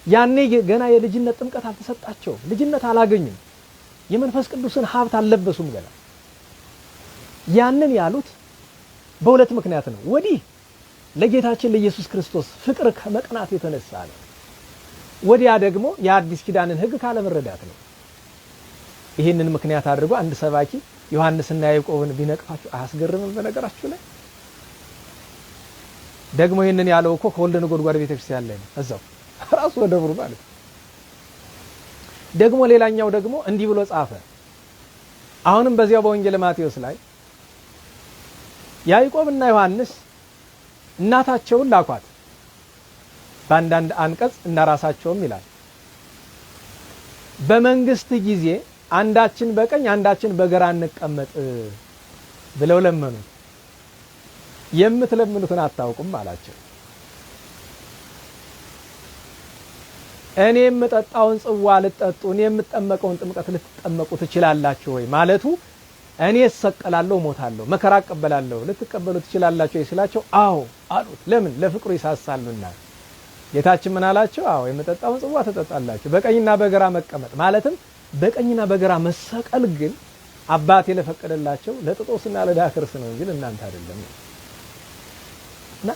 ያኔ ገና የልጅነት ጥምቀት አልተሰጣቸው። ልጅነት አላገኙም። የመንፈስ ቅዱስን ሀብት አልለበሱም ገና። ያንን ያሉት በሁለት ምክንያት ነው። ወዲህ ለጌታችን ለኢየሱስ ክርስቶስ ፍቅር ከመቅናት የተነሳ ነው። ወዲያ ደግሞ የአዲስ ኪዳንን ሕግ ካለመረዳት ነው። ይህንን ምክንያት አድርጎ አንድ ሰባኪ ዮሐንስና ያዕቆብን ቢነቅፋችሁ አያስገርምም? በነገራችሁ ላይ ደግሞ ይህንን ያለው እኮ ከወልደ ነጎድጓድ ቤተክርስቲያን ላይ ነው። እዛው ራሱ ወደብሩ ማለት ደግሞ ሌላኛው ደግሞ እንዲህ ብሎ ጻፈ። አሁንም በዚያው በወንጌል ማቴዎስ ላይ ያዕቆብና ዮሐንስ እናታቸውን ላኳት። በአንዳንድ አንቀጽ እና ራሳቸውም ይላል በመንግስት ጊዜ አንዳችን በቀኝ አንዳችን በግራ እንቀመጥ ብለው ለመኑት። የምትለምኑትን አታውቁም አላቸው። እኔ የምጠጣውን ጽዋ ልትጠጡ እኔ የምጠመቀውን ጥምቀት ልትጠመቁ ትችላላችሁ ወይ ማለቱ እኔ እሰቀላለሁ ሞታለሁ መከራ እቀበላለሁ ልትቀበሉ ትችላላችሁ ወይ ሲላቸው አዎ አሉት። ለምን? ለፍቅሩ ይሳሳሉና። ጌታችን ምን አላቸው? አዎ የምጠጣውን ጽዋ ትጠጣላችሁ። በቀኝና በግራ መቀመጥ ማለትም በቀኝና በግራ መሰቀል ግን አባቴ ለፈቀደላቸው ለጥጦስና ለዳክርስ ነው እንጂ እናንተ አይደለም። እና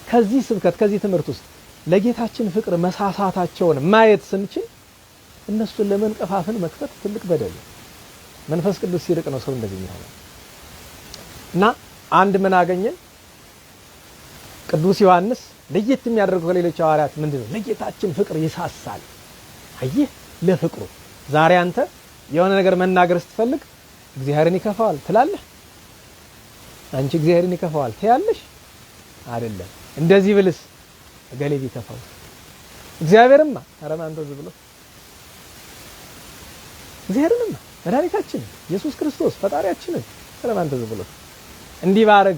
ከዚህ ስብከት ከዚህ ትምህርት ውስጥ ለጌታችን ፍቅር መሳሳታቸውን ማየት ስንችል እነሱን ለመንቀፋፍን መክፈት ትልቅ በደል። መንፈስ ቅዱስ ሲርቅ ነው ሰው እንደዚህ የሚሆነው። እና አንድ ምን አገኘን? ቅዱስ ዮሐንስ ለየት የሚያደርገው ከሌሎች ሐዋርያት ምንድነው? ለጌታችን ፍቅር ይሳሳል። አየህ፣ ለፍቅሩ ዛሬ አንተ የሆነ ነገር መናገር ስትፈልግ እግዚአብሔርን ይከፋዋል ትላለህ? አንቺ እግዚአብሔርን ይከፋዋል ትያለሽ? አይደለም። እንደዚህ ብልስ እገሌ ቢከፋው እግዚአብሔርማ አረማን ተዝ ብሎ እግዚአብሔርንማ መድኃኒታችን ኢየሱስ ክርስቶስ ፈጣሪያችንን አረማን ተዝ ብሎ እንዲህ ባረግ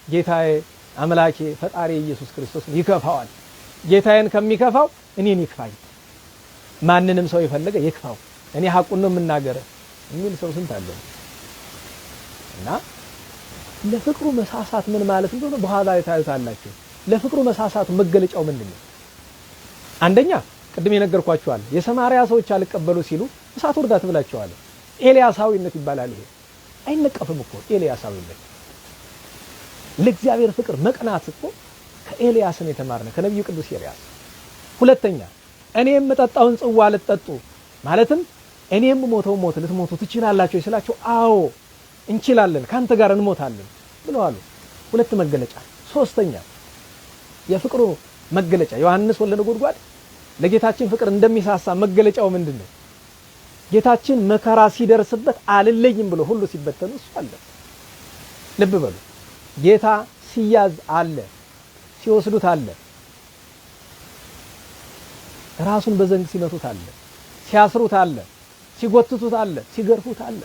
ጌታዬ አምላኬ ፈጣሪ ኢየሱስ ክርስቶስ ይከፋዋል። ጌታዬን ከሚከፋው እኔን ይክፋኝ። ማንንም ሰው የፈለገ ይክፋው፣ እኔ ሐቁን ነው የምናገረው የሚል ሰው ስንት አለ። እና ለፍቅሩ መሳሳት ምን ማለት እንደሆነ በኋላ ታዩታላችሁ። ለፍቅሩ መሳሳቱ መገለጫው ምንድነው? አንደኛ ቅድም የነገርኳችኋል። የሰማርያ ሰዎች አልቀበሉ ሲሉ እሳት ወርዳ ትብላቸዋል። ኤልያሳዊነት ይባላል። ይሄ አይነቀፍም እኮ ኤልያሳዊነት። ለእግዚአብሔር ፍቅር መቅናት እኮ ከኤልያስን የተማርነ ከነብዩ ቅዱስ ኤልያስ። ሁለተኛ እኔም መጠጣውን ጽዋ ልትጠጡ ማለትም እኔም ሞተው ሞት ልትሞቱ ትችላላችሁ ይስላችሁ፣ አዎ እንችላለን ካንተ ጋር እንሞታለን ብለዋል። ሁለት መገለጫ። ሶስተኛ የፍቅሩ መገለጫ ዮሐንስ ወልደ ነጎድጓድ ለጌታችን ፍቅር እንደሚሳሳ መገለጫው ምንድነው? ጌታችን መከራ ሲደርስበት አልለይም ብሎ ሁሉ ሲበተኑ እሱ አለ። ልብ በሉ፣ ጌታ ሲያዝ አለ፣ ሲወስዱት አለ፣ ራሱን በዘንግ ሲመቱት አለ፣ ሲያስሩት አለ፣ ሲጎትቱት አለ፣ ሲገርፉት አለ፣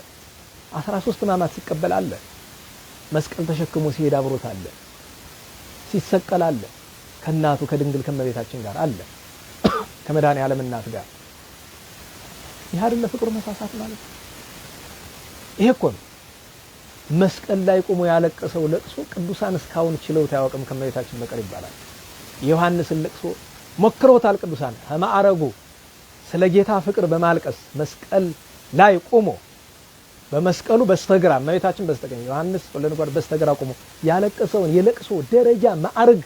13 ሕማማት ሲቀበል አለ፣ መስቀል ተሸክሞ ሲሄድ አብሮት አለ፣ ሲሰቀል አለ፣ ከእናቱ ከድንግል ከመቤታችን ጋር አለ፣ ከመድኃኔዓለም እናት ጋር። ይህ አይደለ ፍቅሩ መሳሳት ማለት? ይሄ እኮ ነው መስቀል ላይ ቆሞ ያለቀሰው ለቅሶ ቅዱሳን እስካሁን ችለውት አያውቅም ከመቤታችን በቀር ይባላል። የዮሐንስን ለቅሶ ሞክረውታል ቅዱሳን ከማዕረጉ ስለ ጌታ ፍቅር በማልቀስ መስቀል ላይ ቆሞ በመስቀሉ በስተግራ እመቤታችን በስተቀኝ ዮሐንስ ወልደ ነጎድጓድ በስተግራ ቆሞ ያለቀሰውን የለቅሶ ደረጃ ማዕረግ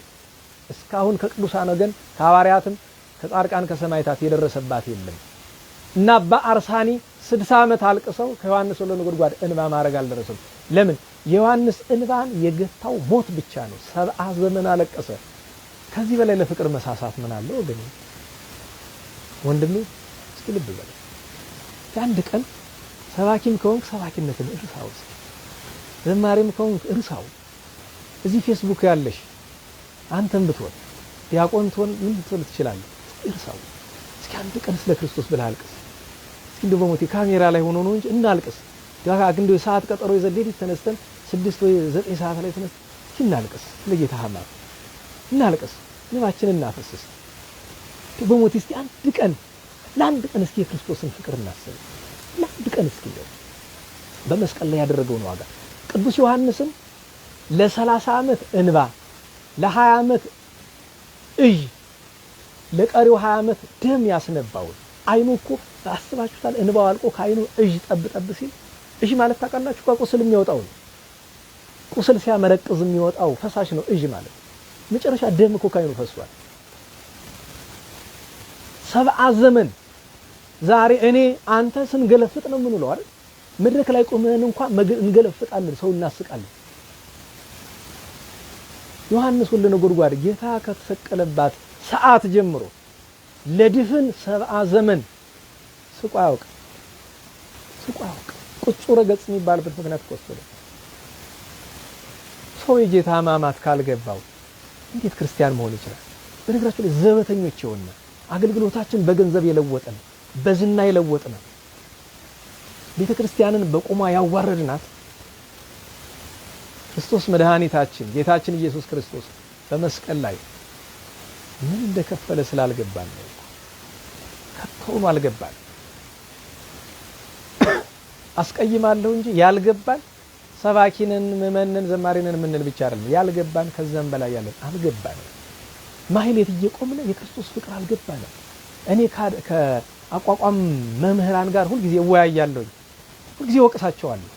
እስካሁን ከቅዱሳን ወገን ከሐዋርያትም ከጻድቃን ከሰማዕታት የደረሰባት የለም። እና በአርሳኒ 60 ዓመት አልቅሰው ከዮሐንስ ወልደ ነጎድጓድ እንባ ማዕረግ አልደረሰም። ለምን? የዮሐንስ እንባን የገታው ሞት ብቻ ነው። 70 ዘመን አለቀሰ። ከዚህ በላይ ለፍቅር መሳሳት ምን አለው ወገኔ? ወንድሜ እስኪ ልብ በል። አንድ ቀን ሰባኪም ከሆንክ ሰባኪነትን እርሳው፣ ዘማሪም ከሆንክ እርሳው። እዚህ ፌስቡክ ያለሽ አንተም ብትሆን ዲያቆን ትሆን ምን ልትሆን ትችላለህ? እርሳው። እስኪ አንድ ቀን ስለ ክርስቶስ ብለህ አልቅስ። እስኪ እንደው በሞቴ ካሜራ ላይ ሆኖ ነው እንጂ እናልቅስ። ዳጋ እንደው ሰዓት ቀጠሮ ይዘን ሌሊት ተነስተን 6 ወይ 9 ሰዓት ላይ ተነስተን እስኪ እናልቅስ። ለጌታ ሐማት እናልቅስ፣ ልባችንን እናፈስስ። በሞቴ እስኪ አንድ ቀን ለአንድ ቀን እስኪ የክርስቶስን ፍቅር እናስብ። ለአንድ ቀን እስኪ በመስቀል ላይ ያደረገውን ዋጋ ቅዱስ ዮሐንስም ለ30 ዓመት እንባ ለ20 ዓመት እይ ለቀሪው 20 ዓመት ደም ያስነባው አይኑ እኮ አስባችሁታል? እንባው አልቆ ከአይኑ እጅ ጠብ ጠብ ሲል እጅ ማለት ታውቃላችሁ? ቁስል የሚወጣው ነው። ቁስል ሲያመረቅዝ የሚወጣው ፈሳሽ ነው እጅ ማለት። መጨረሻ ደም እኮ ከአይኑ ፈሷል። 70 ዘመን ዛሬ እኔ አንተ ስንገለፍጥ ነው ምን ነው አይደል? መድረክ ላይ ቆመን እንኳን እንገለፍጣለን፣ ሰው እናስቃለን። ዮሐንስ ወልደ ነጎድጓድ ጌታ ከተሰቀለባት ሰዓት ጀምሮ ለድፍን 70 ዘመን ስቆ አያውቅ። ቁጹረ ገጽ የሚባልበት ምክንያት ቆስለ ሰው የጌታ ሕማማት ካልገባው እንዴት ክርስቲያን መሆን ይችላል? በነገራችን ላይ ዘበተኞች የሆነ አገልግሎታችን በገንዘብ የለወጠን በዝና የለወጥን ቤተክርስቲያንን በቆማ ያዋረድናት ክርስቶስ መድኃኒታችን ጌታችን ኢየሱስ ክርስቶስ በመስቀል ላይ ምን እንደከፈለ ስላልገባን ነው። ከተውም አልገባን። አስቀይማለሁ እንጂ ያልገባን ሰባኪንን ምእመንን ዘማሪንን ምንል ብቻ አይደለም። ያልገባን ከዛም በላይ ያለን አልገባን። ማህሌት እየቆምነ የክርስቶስ ፍቅር አልገባን። እኔ ከአቋቋም መምህራን ጋር ሁሉ ጊዜ እወያያለሁ፣ ሁሉ ጊዜ ወቅሳቸዋለሁ።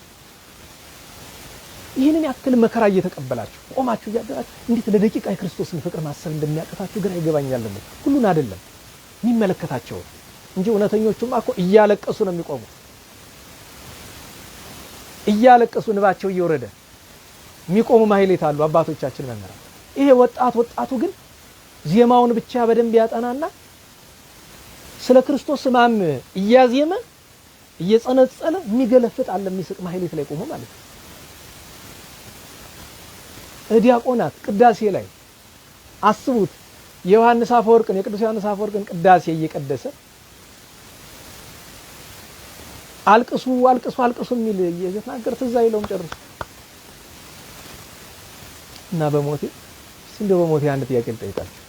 ይህንን ያክል መከራ እየተቀበላችሁ ቆማችሁ እያደራችሁ እንዴት ለደቂቃ የክርስቶስን ፍቅር ማሰብ እንደሚያቀታችሁ ግራ ይገባኛል። ሁሉን አይደለም የሚመለከታቸው እንጂ እውነተኞቹም እኮ እያለቀሱ ነው የሚቆሙት። እያለቀሱ እንባቸው እየወረደ የሚቆሙ ማህሌት አሉ አባቶቻችን መምህራን። ይሄ ወጣቱ ግን ዜማውን ብቻ በደንብ ያጠናና ስለ ክርስቶስ ሕማም እያዜመ እየጸነጸለ የሚገለፍጥ አለ የሚስቅ ማህሌት ላይ ቆሞ ማለት ነው። ዲያቆናት ቅዳሴ ላይ አስቡት የቅዱስ ዮሐንስ አፈወርቅን ቅዳሴ እየቀደሰ አልቅሱ የሚል እየተናገረ ትዝ አይለውም ጨርሶ። እና በሞቴ አንድ ጥያቄ ልጠይቃችሁ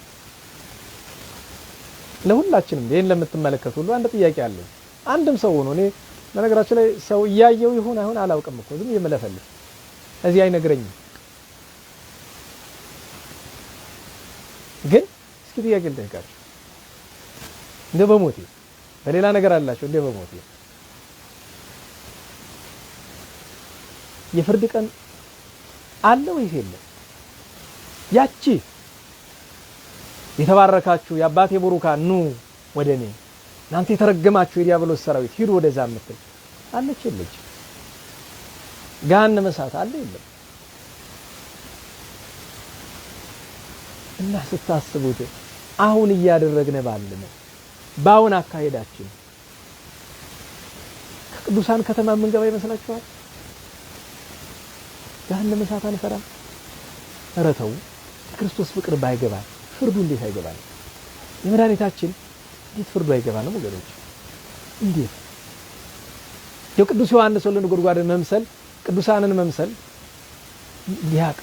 ለሁላችንም ይሄን ለምትመለከቱ ሁሉ አንድ ጥያቄ አለ። አንድም ሰው ሆኖ እኔ በነገራችን ላይ ሰው እያየው ይሁን አይሁን አላውቅም እኮ ዝም የምለፈልፍ እዚህ አይነግረኝም። ግን እስኪ ጥያቄ ልጠይቃችሁ እንደ በሞቴ በሌላ ነገር አላችሁ እንደ በሞቴ የፍርድ ቀን አለ ወይስ የለም? ያቺ የተባረካችሁ የአባቴ ቡሩካን ኑ ወደኔ እናንተ የተረገማችሁ የዲያብሎስ ሰራዊት ሂዱ ወደዛ ምትል አለች የለች? ገሃነመ እሳት አለ የለም? እና ስታስቡት አሁን እያደረግን ባለነው ባውን አካሄዳችን ከቅዱሳን ከተማ መንገባ ይመስላችኋል? ገሃነመ እሳት አንፈራም? ኧረ ተው። ክርስቶስ ፍቅር ባይገባን ፍርዱ እንዴት አይገባን? የመድኃኒታችን እንዴት ፍርዱ አይገባንም ወገኖች? እንዴት የቅዱስ ዮሐንስ ወልደ ነጎድጓድን መምሰል ቅዱሳንን መምሰል ሊያቀ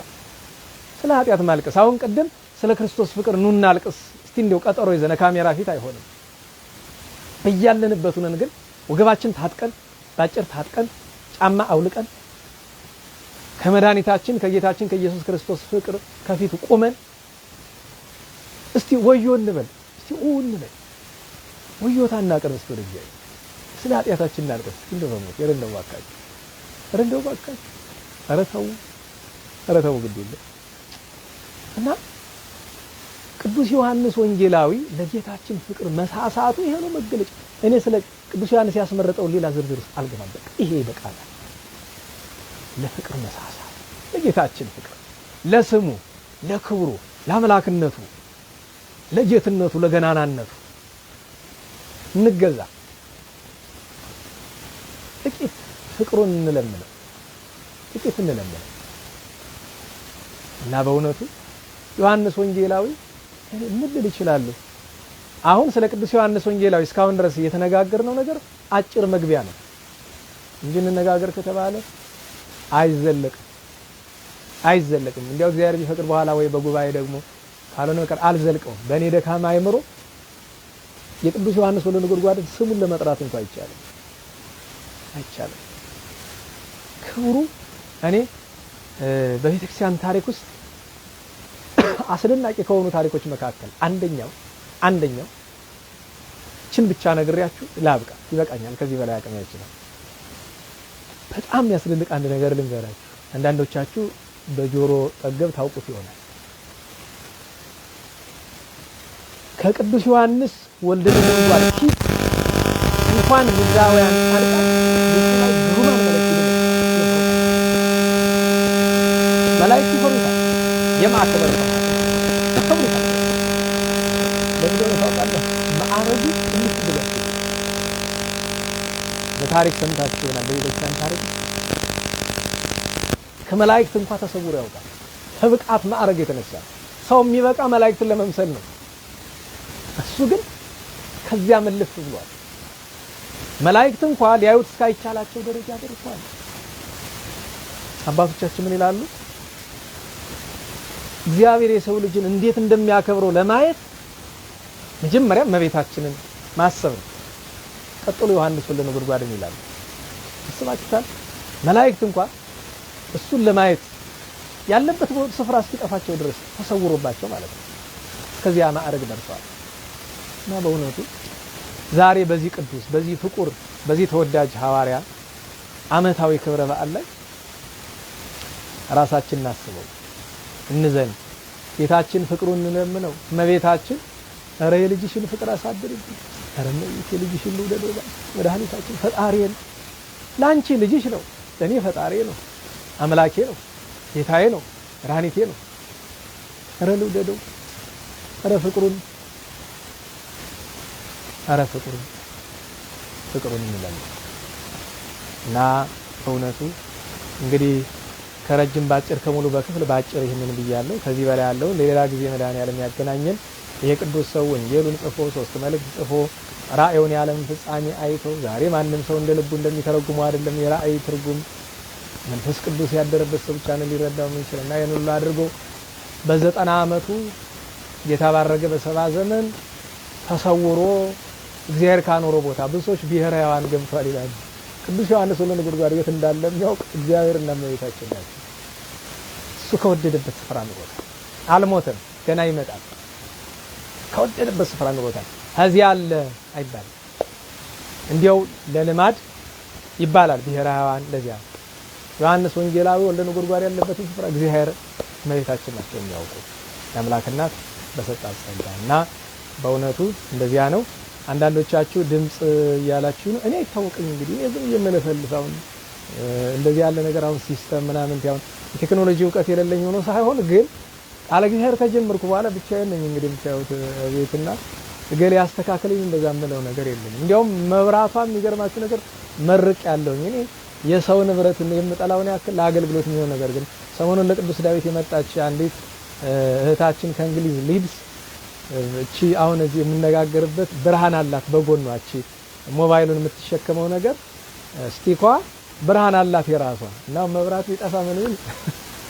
ስለ ኃጢአት ማልቀስ አሁን ቀደም ስለ ክርስቶስ ፍቅር ኑና አልቅስ እስቲ እንደው ቀጠሮ ይዘነ ካሜራ ፊት አይሆንም። በያለንበት ሆነን ግን ወገባችን ታጥቀን ባጭር ታጥቀን ጫማ አውልቀን ከመድኃኒታችን ከጌታችን ከኢየሱስ ክርስቶስ ፍቅር ከፊቱ ቆመን እስቲ ወዮ እንበል፣ እስቲ እንበል። ወዮታ እናቀርብ እስቲ ወደ እግዚአብሔር ስለ ኃጢአታችን እናልቀስ። እንደው በሞት የረንደው ባካችሁ ኧረ ተው ግድ የለም። እና ቅዱስ ዮሐንስ ወንጌላዊ ለጌታችን ፍቅር መሳሳቱ ይሄ ነው መገለጫ። እኔ ስለ ቅዱስ ዮሐንስ ያስመረጠው ሌላ ዝርዝር ውስጥ አልገባም። በቃ ይሄ በቃላ ለፍቅር መሳሳት ለጌታችን ፍቅር ለስሙ ለክብሩ ለአምላክነቱ ለጌትነቱ ለገናናነቱ እንገዛ። ጥቂት ፍቅሩን እንለምነው እና በእውነቱ ዮሐንስ ወንጌላዊ ምን ልል ይችላል? አሁን ስለ ቅዱስ ዮሐንስ ወንጌላዊ እስካሁን ድረስ እየተነጋገርነው ነገር አጭር መግቢያ ነው እንጂ እንነጋገር ከተባለ አይዘለቅም። እንዲያው እግዚአብሔር ቢፈቅድ በኋላ ወይ በጉባኤ ደግሞ ካልሆነ በቀር አልዘልቀውም። በእኔ ደካማ አይምሮ የቅዱስ ዮሐንስ ወልደ ነጎድጓድን ስሙን ለመጥራት እንኳን አይቻልም። ክብሩ እኔ በቤተክርስቲያን ታሪክ ውስጥ አስደናቂ ከሆኑ ታሪኮች መካከል አንደኛው ችን ብቻ ነግሬያችሁ ላብቃ። ይበቃኛል፣ ከዚህ በላይ አቅም አይችልም። በጣም ያስደንቅ አንድ ነገር ልንገራችሁ። አንዳንዶቻችሁ በጆሮ ጠገብ ታውቁት ይሆናል። ከቅዱስ ዮሐንስ ወልደ ነጎድጓድ ፊት እንኳን ምድራውያን ጻድቃን ግሩማን መላእክት ይፈሩታል። የማከበር ማዕረጉ ትንሽ ብለህ በታሪክ ሰምታችሁ ይሆናል። በቤተክርስቲያን ታሪክ ከመላእክት እንኳን ተሰውሮ ያውቃል። ከብቃት ማዕረግ የተነሳ ሰው የሚበቃ መላእክትን ለመምሰል ነው። እሱ ግን ከዚያ መልፍ ብሏል። መላእክት እንኳን ሊያዩት እስካይቻላቸው ደረጃ ደርሰዋል። አባቶቻችን ምን ይላሉ? እግዚአብሔር የሰው ልጅን እንዴት እንደሚያከብረው ለማየት መጀመሪያ እመቤታችንን ማሰብ ነው። ቀጥሎ ዮሐንስ ወልደ ነጎድጓድን ይላሉ። አስባችሁታል? መላእክት እንኳን እሱን ለማየት ያለበት ስፍራ እስኪጠፋቸው ድረስ ተሰውሮባቸው ማለት ነው። ከዚያ ማዕረግ ደርሰዋል። እና በእውነቱ ዛሬ በዚህ ቅዱስ በዚህ ፍቁር በዚህ ተወዳጅ ሐዋርያ ዓመታዊ ክብረ በዓል ላይ ራሳችንን እናስበው፣ እንዘን፣ ጌታችን ፍቅሩን እንለምነው። እመቤታችን ኧረ የልጅሽን ፍቅር አሳድርብኝ፣ ኧረ የልጅሽን ልውደደው። መድኃኒታችን ፈጣሪዬን ላንቺ ልጅሽ ነው፣ ለኔ ፈጣሪዬ ነው፣ አምላኬ ነው። ጌታዬ ነው፣ መድኃኒቴ ነው። ኧረ ልውደደው፣ ኧረ ፍቅሩን እንላለን። እና በእውነቱ እንግዲህ ከረጅም ባጭር ከሙሉ በክፍል ባጭር ይህንን ብያለሁ። ከዚህ በላይ ያለውን ለሌላ ጊዜ መድኃኔዓለም ያገናኘን። ይሄ ቅዱስ ሰው ወንጌሉን ጽፎ 3 መልእክት ጽፎ ራእዩን የዓለም ፍጻሜ አይቶ ዛሬ ማንም ሰው እንደ ልቡ እንደሚተረጉመው አይደለም። የራእይ ትርጉም መንፈስ ቅዱስ ያደረበት ሰው ብቻ ነው ሊረዳው የሚችል እና ይህን ሁሉ አድርጎ በ90 ዓመቱ ጌታ ባረገ በ70 ዘመን ተሰውሮ እግዚአብሔር ካኖሮ ቦታ ብዙ ሰዎች ብሔረ ሕያዋን ገብቷል ይላሉ። ቅዱስ ዮሐንስ ወልደ ነጎድጓድ የት እንዳለ የሚያውቅ እግዚአብሔር እና እመቤታችን ናቸው። እሱ ከወደደበት ስፍራ ኑሮታል። አልሞተም፣ ገና ይመጣል። ከወደደበት ስፍራ ኑሮታል። ከዚያ አለ አይባልም። እንዲያው ለልማድ ይባላል ብሔረ ሕያዋን። ለዚያ ዮሐንስ ወንጌላዊ ወልደ ነጎድጓድ ያለበትን ስፍራ እግዚአብሔር እመቤታችን ናቸው የሚያውቁ የአምላክ እናት በሰጣት ጸጋ እና በእውነቱ እንደዚያ ነው። አንዳንዶቻችሁ ድምጽ እያላችሁ ነው። እኔ አይታወቅም እንግዲህ እዚህ የመለፈልሳውን እንደዚህ ያለ ነገር አሁን ሲስተም ምናምን ያው የቴክኖሎጂ እውቀት የሌለኝ ሆኖ ሳይሆን ግን ቃለ እግዚአብሔር ከጀመርኩ በኋላ ብቻዬን ነኝ እንግዲህ የምታዩት ቤትና እገሌ ያስተካክለኝ እንደዛ ምለው ነገር የለኝም። እንዲያውም መብራቷም የሚገርማችሁ ነገር መርቅ ያለውኝ እኔ የሰው ንብረት የምጠላውን ያክል ለአገልግሎት የሚሆን ነገር ግን ሰሞኑን ለቅዱስ ዳዊት የመጣች አንዲት እህታችን ከእንግሊዝ ሊድስ እቺ አሁን እዚህ የምነጋገርበት ብርሃን አላት በጎኗ እቺ ሞባይሉን የምትሸከመው ነገር ስቲኳ ብርሃን አላት የራሷ እና መብራቱ ይጠፋ ምንም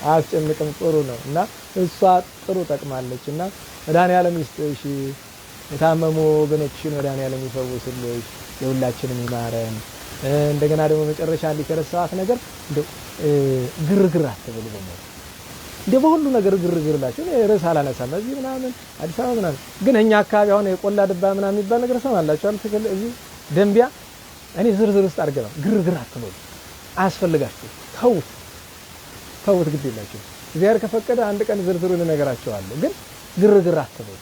አያስጨንቅም። ጥሩ ነው እና እሷ ጥሩ ጠቅማለች እና መድኃኔዓለም ይስጥሽ፣ የታመሙ ወገኖችን መድኃኔዓለም ይፈውስልሽ፣ የሁላችንም ይማረን። እንደገና ደግሞ መጨረሻ እንዲከረሳት ነገር ግርግር አትበሉ በመሆኑ እንደ በሁሉ ነገር ግርግር ላችሁ ርዕስ አላነሳም። እዚህ ምናምን አዲስ አበባ ምናምን ግን እኛ አካባቢ አሁን የቆላ ድባ ምናምን የሚባል ነገር ሰማላችሁ አይደል? ትክክል። እዚህ ደንቢያ እኔ ዝርዝር ውስጥ አድርገናል። ግርግር አትበሉ፣ አያስፈልጋችሁ። ተውት፣ ግድ የላችሁ። እግዚአብሔር ከፈቀደ አንድ ቀን ዝርዝሩን እነግራችኋለሁ። ግን ግርግር አትበሉ።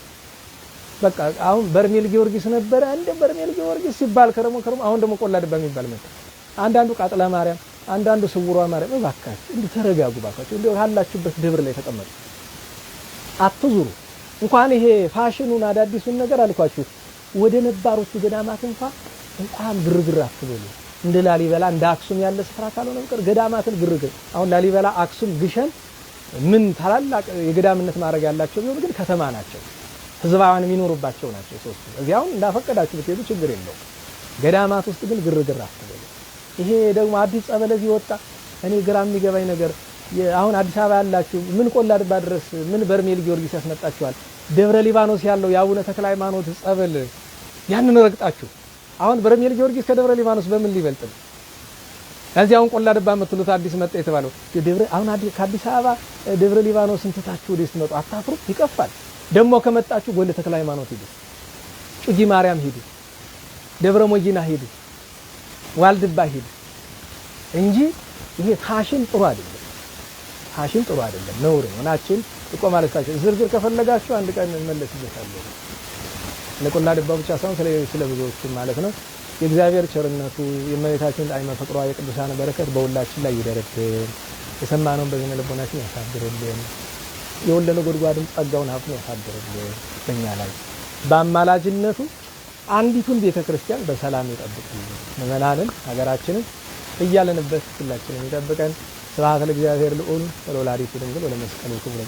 በቃ አሁን በርሜል ጊዮርጊስ ነበረ እንደ በርሜል ጊዮርጊስ ሲባል ከረሞ አሁን ደግሞ ቆላ ድባ የሚባል መጣ። አንዳንዱ ቃጥለ ማርያም፣ አንዳንዱ ስውሯ ማርያም። እባካችሁ እንዴ ተረጋጉ፣ ባካችሁ እንዴ ያላችሁበት ደብር ላይ ተቀመጡ፣ አትዙሩ። እንኳን ይሄ ፋሽኑን አዳዲሱን ነገር አልኳችሁ ወደ ነባሮቹ ገዳማት እንኳን በጣም ግርግር አትበሉ። እንደ ላሊበላ እንደ አክሱም ያለ ስፍራ ካልሆነ በቀር ገዳማትን ግርግር። አሁን ላሊበላ፣ አክሱም፣ ግሸን ምን ታላላቅ የገዳምነት ማድረግ ያላቸው ቢሆን ግን ከተማ ናቸው፣ ህዝባውያን የሚኖሩባቸው ናቸው ሶስቱ። እዚያውን እንዳፈቀዳችሁ ብትሄዱ ችግር የለው። ገዳማት ውስጥ ግን ግርግር አትበሉ። ይሄ ደግሞ አዲስ ጸበል እዚህ ወጣ። እኔ ግራ የሚገባኝ ነገር አሁን አዲስ አበባ ያላችሁ ምን ቆላ ድባ ድረስ ምን በርሜል ጊዮርጊስ ያስመጣችኋል? ደብረ ሊባኖስ ያለው የአቡነ ተክለ ሃይማኖት ጸበል ያንን ረግጣችሁ አሁን በርሜል ጊዮርጊስ ከደብረ ሊባኖስ በምን ሊበልጥ ነው? እዚህ አሁን ቆላ ድባ የምትሉት አዲስ መጣ የተባለው ደብረ አሁን ከአዲስ አበባ ደብረ ሊባኖስ እንትታችሁ ወደ ስትመጡ አታፍሩ? ይቀፋል። ደግሞ ከመጣችሁ ጎንደ ተክለ ሃይማኖት ሂዱ፣ ጩጂ ማርያም ሂዱ፣ ደብረ ሞጂና ሂዱ፣ ዋልድባ ሂዱ እንጂ ይሄ ፋሽን ጥሩ አይደለም። ፋሽን ጥሩ አይደለም፣ ነውር ነው። እናችን እቆማለታችሁ ዝርዝር ከፈለጋችሁ አንድ ቀን እንመለስበታለን። ለቆላ ድባ ብቻ ሳይሆን ስለ ብዙዎቹ ማለት ነው። የእግዚአብሔር ቸርነቱ የእመቤታችን ጣዕመ ፍቅሯ የቅዱሳን በረከት በሁላችን ላይ ይደረብን። የሰማነውን በዝነ ልቦናችን ያሳድርልን። የወልደ ነጎድጓድን ጸጋውን ሀብቱን ያሳድርልን በእኛ ላይ በአማላጅነቱ አንዲቱን ቤተክርስቲያን በሰላም ይጠብቅልን። ምእመናንን ሀገራችንን እያለንበት ሁላችንን ይጠብቀን። ስብሐት ለእግዚአብሔር ልዑል ወለወላዲቱ ድንግል ወለመስቀሉ ክቡር።